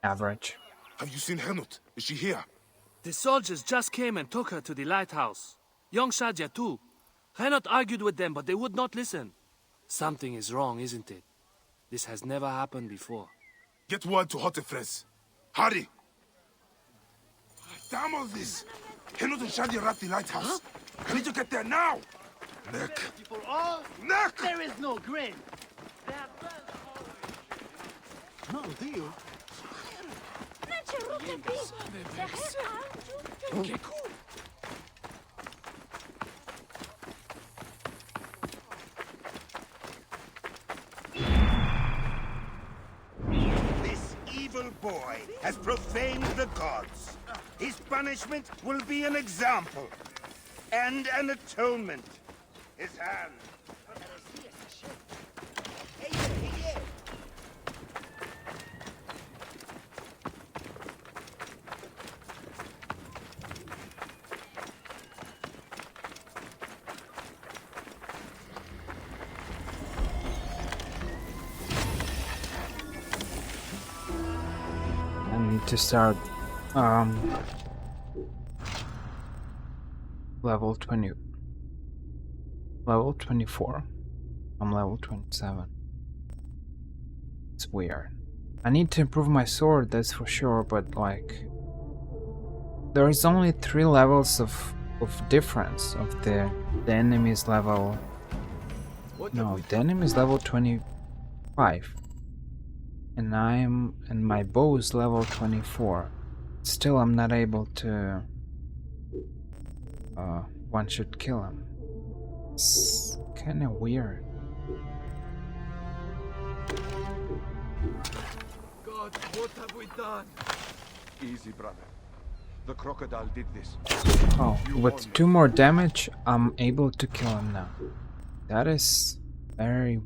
average. Have you seen Henut? Is she here? The soldiers just came and took her to the lighthouse. Young Shadia too. Henot argued with them, but they would not listen. Something is wrong, isn't it? This has never happened before. Get word to Hotefres. Hurry! Damn all this! Henut and Shadia are at the lighthouse. I need to get there now! Neck! Neck! There is no grain. No deal. This evil boy has profaned the gods. His punishment will be an example and an atonement. His hand. To start level 24. I'm level 27. It's weird. I need to improve my sword, that's for sure, but like there is only 3 levels of difference of the enemy's level. No, the enemy's level 25. And my bow is level 24. Still, I'm not able to one-shot kill him. It's kind of weird. God, what have we done? Easy, brother. The crocodile did this. Oh, with 2 more damage, I'm able to kill him now. That is very.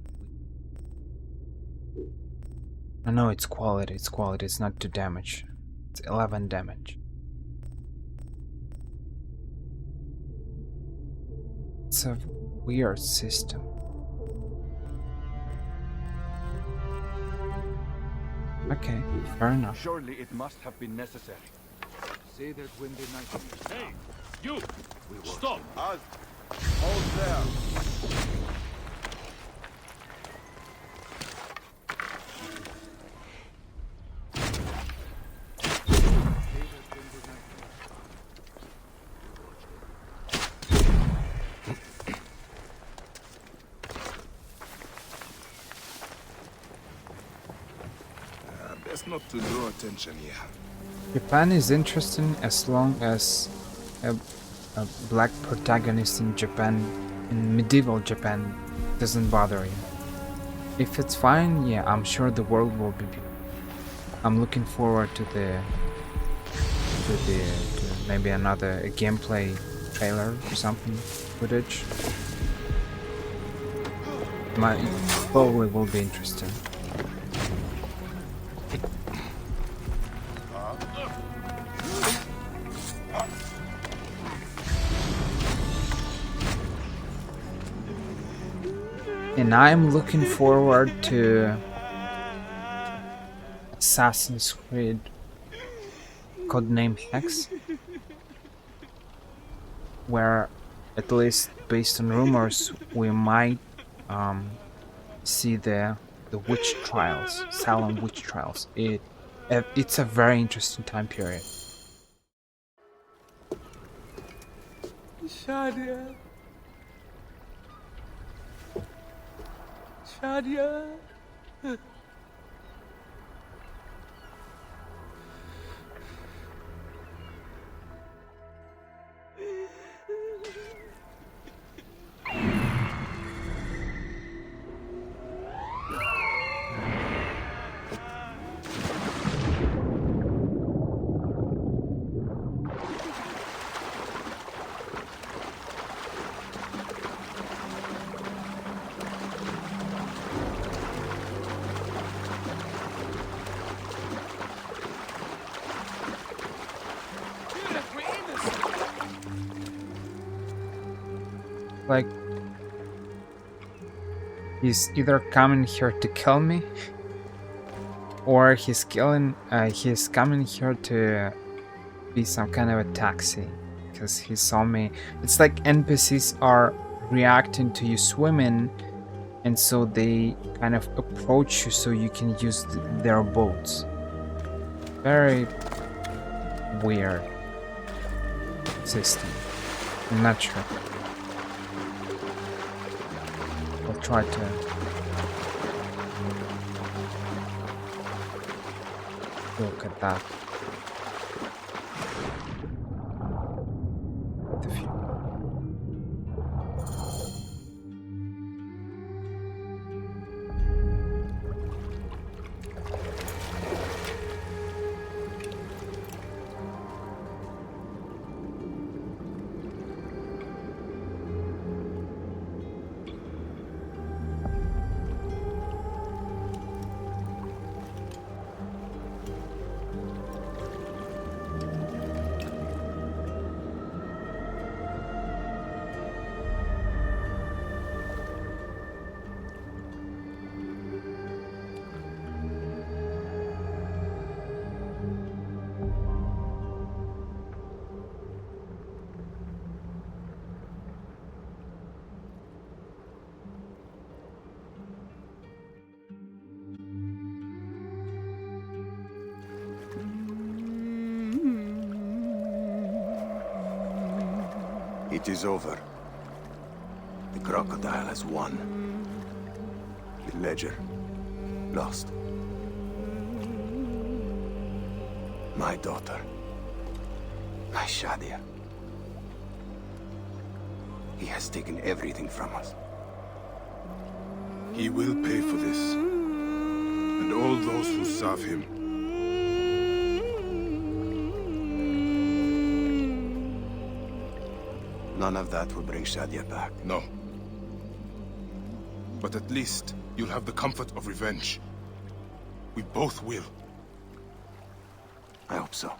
I know it's quality, it's not 2 damage. It's 11 damage. It's a weird system. Okay, fair enough. Surely it must have been necessary. Say that when the night is Hey, you! Stop! Halt! Hold there! Best not to draw attention here. Japan is interesting as long as a black protagonist in Japan, in medieval Japan, doesn't bother you. If it's fine, yeah, I'm sure the world will be beautiful. I'm looking forward to maybe another gameplay trailer or something footage. It probably will be interesting. And I'm looking forward to Assassin's Creed Codename Hex, where, at least based on rumors, we might see the witch trials, Salem witch trials. It's a very interesting time period. Shadia. Shadia. Like, he's either coming here to kill me, or he's coming here to be some kind of a taxi, because he saw me. It's like NPCs are reacting to you swimming, and so they kind of approach you so you can use their boats. Very weird system. I'm not sure. I'll try to look at that. The view. It is over. The crocodile has won. The ledger lost. My daughter. My Shadia. He has taken everything from us. He will pay for this. And all those who serve him. None of that will bring Shadia back. No. But at least you'll have the comfort of revenge. We both will. I hope so.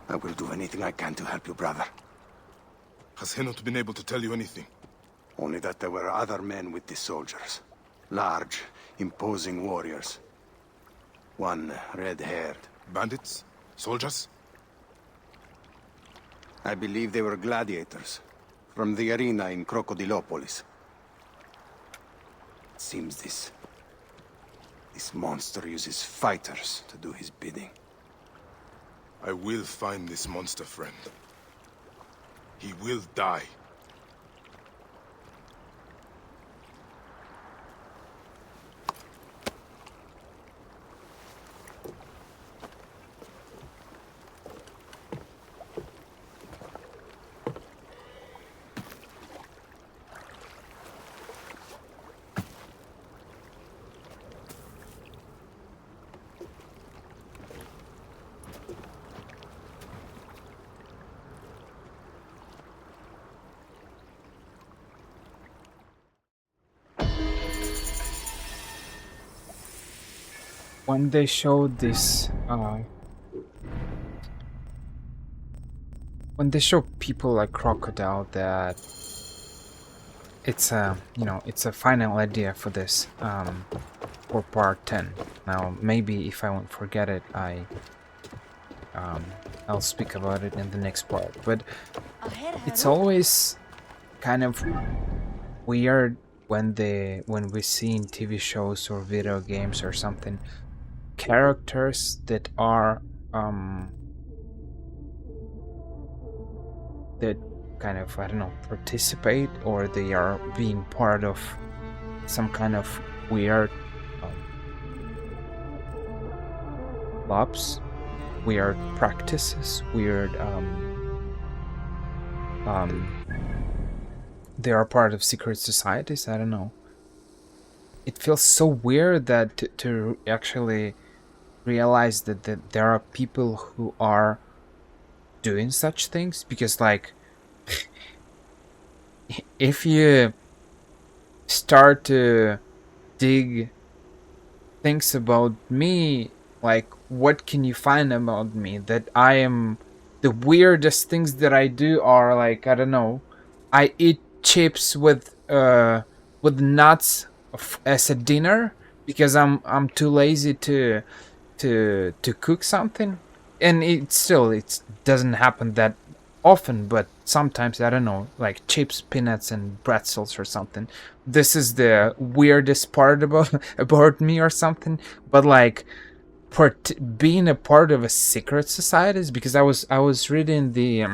I will do anything I can to help you, brother. Has Henut been able to tell you anything? Only that there were other men with the soldiers. Large, imposing warriors. One red-haired, Bandits? Soldiers? I believe they were gladiators from the arena in Crocodilopolis. It seems this monster uses fighters to do his bidding. I will find this monster, friend. He will die. When they showed this, when they show people like Crocodile, that it's a, you know, it's a final idea for this, for part 10. Now, maybe if I won't forget it, I'll speak about it in the next part. But it's always kind of weird when we see in TV shows or video games or something, characters that are that kind of, I don't know, participate, or they are being part of some kind of weird clubs, weird practices, weird they are part of secret societies. I don't know. It feels so weird that to actually realize that there are people who are doing such things, because like if you start to dig things about me, like what can you find about me? That I am, the weirdest things that I do are like, I don't know, I eat chips with nuts as a dinner because I'm too lazy to cook something. And it doesn't happen that often, but sometimes, I don't know, like chips, peanuts, and pretzels or something. This is the weirdest part about me or something. But like being a part of a secret society, because I was reading the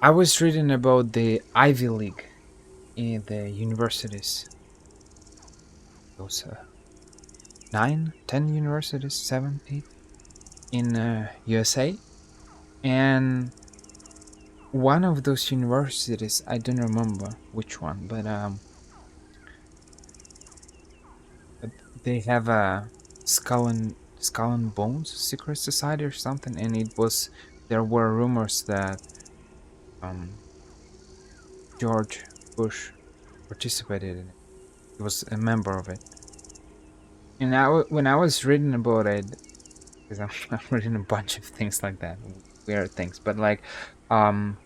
I was reading about the Ivy League in the universities. Those 9, 10 universities, 7, 8 in USA, and one of those universities, I don't remember which one, but they have a Skull and Bones secret society or something, and there were rumors that George Bush participated in it. He was a member of it. And when I was reading about it, because I'm reading a bunch of things like that, weird things, but like, and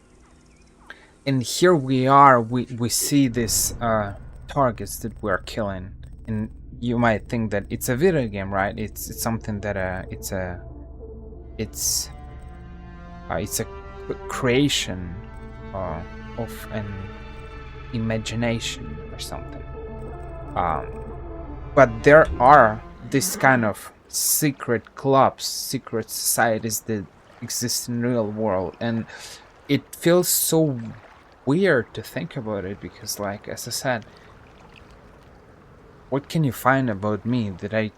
here we are, we see these targets that we're killing, and you might think that it's a video game, right? It's something that it's a creation of an imagination or something. But there are this kind of secret clubs, secret societies that exist in the real world, and it feels so weird to think about it, because like, as I said, what can you find about me that I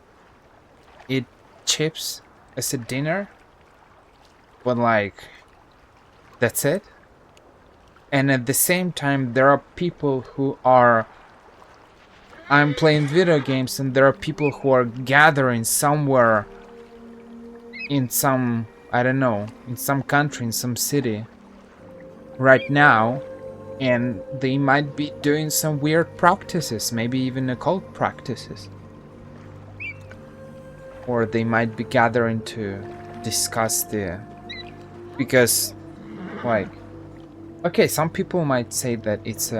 eat chips as a dinner? But like, that's it? And at the same time, there are people who are, I'm playing video games, and there are people who are gathering somewhere in some, I don't know, in some country, in some city right now, and they might be doing some weird practices, maybe even occult practices. Or they might be gathering to discuss because, like, okay, some people might say that it's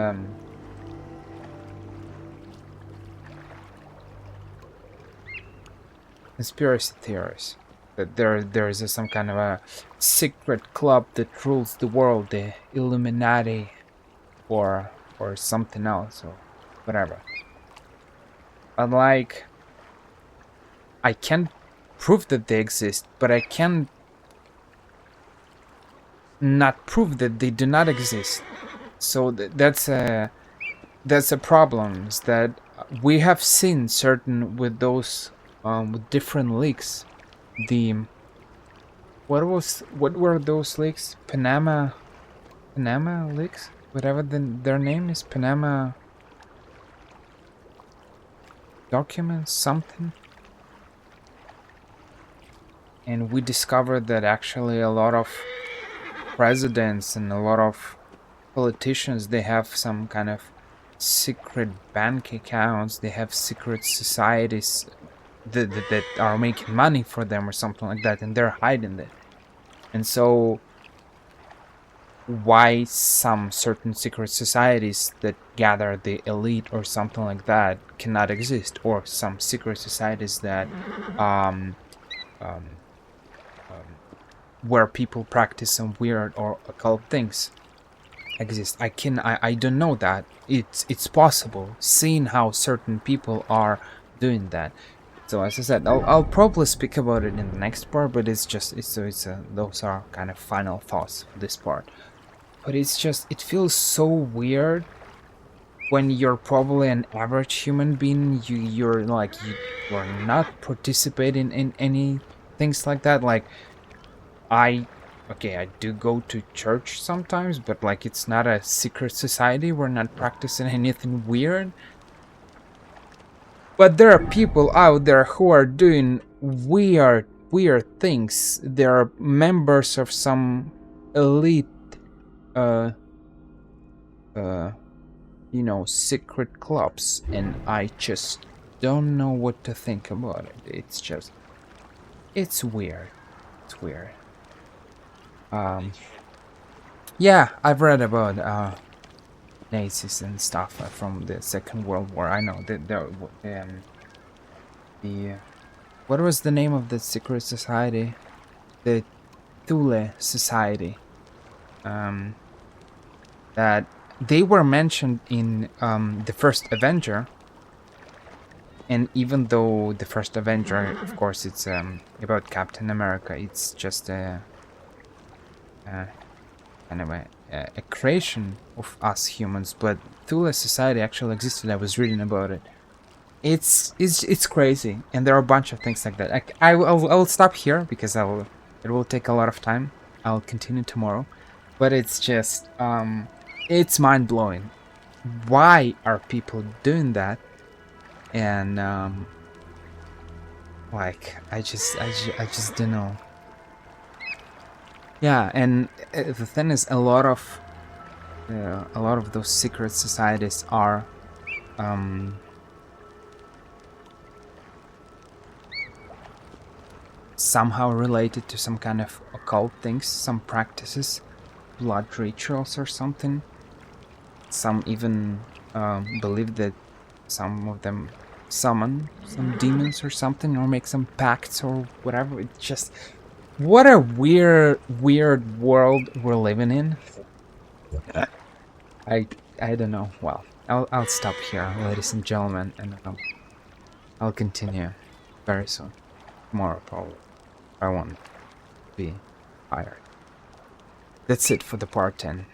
conspiracy theories that there is some kind of a secret club that rules the world, the Illuminati, or something else or whatever. But like, I can't prove that they exist, but I can not prove that they do not exist. So that's a problem. Is that we have seen certain with those with different leaks. The what were those leaks? Panama leaks, whatever their name is, Panama documents, something. And we discovered that actually a lot of presidents and a lot of politicians, they have some kind of secret bank accounts, they have secret societies that are making money for them or something like that, and they're hiding it. And so why some certain secret societies that gather the elite or something like that cannot exist, or some secret societies that where people practice some weird or occult things exist. I don't know that it's possible, seeing how certain people are doing that. So as I said, I'll probably speak about it in the next part, but those are kind of final thoughts for this part. But it feels so weird when you're probably an average human being. You're not participating in any things like that. Like, I do go to church sometimes, but like, it's not a secret society. We're not practicing anything weird. But there are people out there who are doing weird things. They are members of some elite secret clubs, and I just don't know what to think about it. It's weird. It's weird. Yeah, I've read about Nazis and stuff from the Second World War. I know that the what was the name of the secret society? The Thule Society. That they were mentioned in the first Avenger, and even though the first Avenger, of course, it's about Captain America, it's just a creation of us humans, but Thule Society actually existed. I was reading about it. It's crazy, and there are a bunch of things like that. I'll stop here because it will take a lot of time. I'll continue tomorrow, but it's just it's mind blowing. Why are people doing that? And I just don't know. Yeah, and the thing is, a lot of those secret societies are somehow related to some kind of occult things, some practices, blood rituals or something. Some even believe that some of them summon some demons or something, or make some pacts or whatever. It's just, what a weird world we're living in. I don't know. Well, I'll stop here, ladies and gentlemen, and I'll continue very soon. Tomorrow, probably. I won't be tired. That's it for the part 10.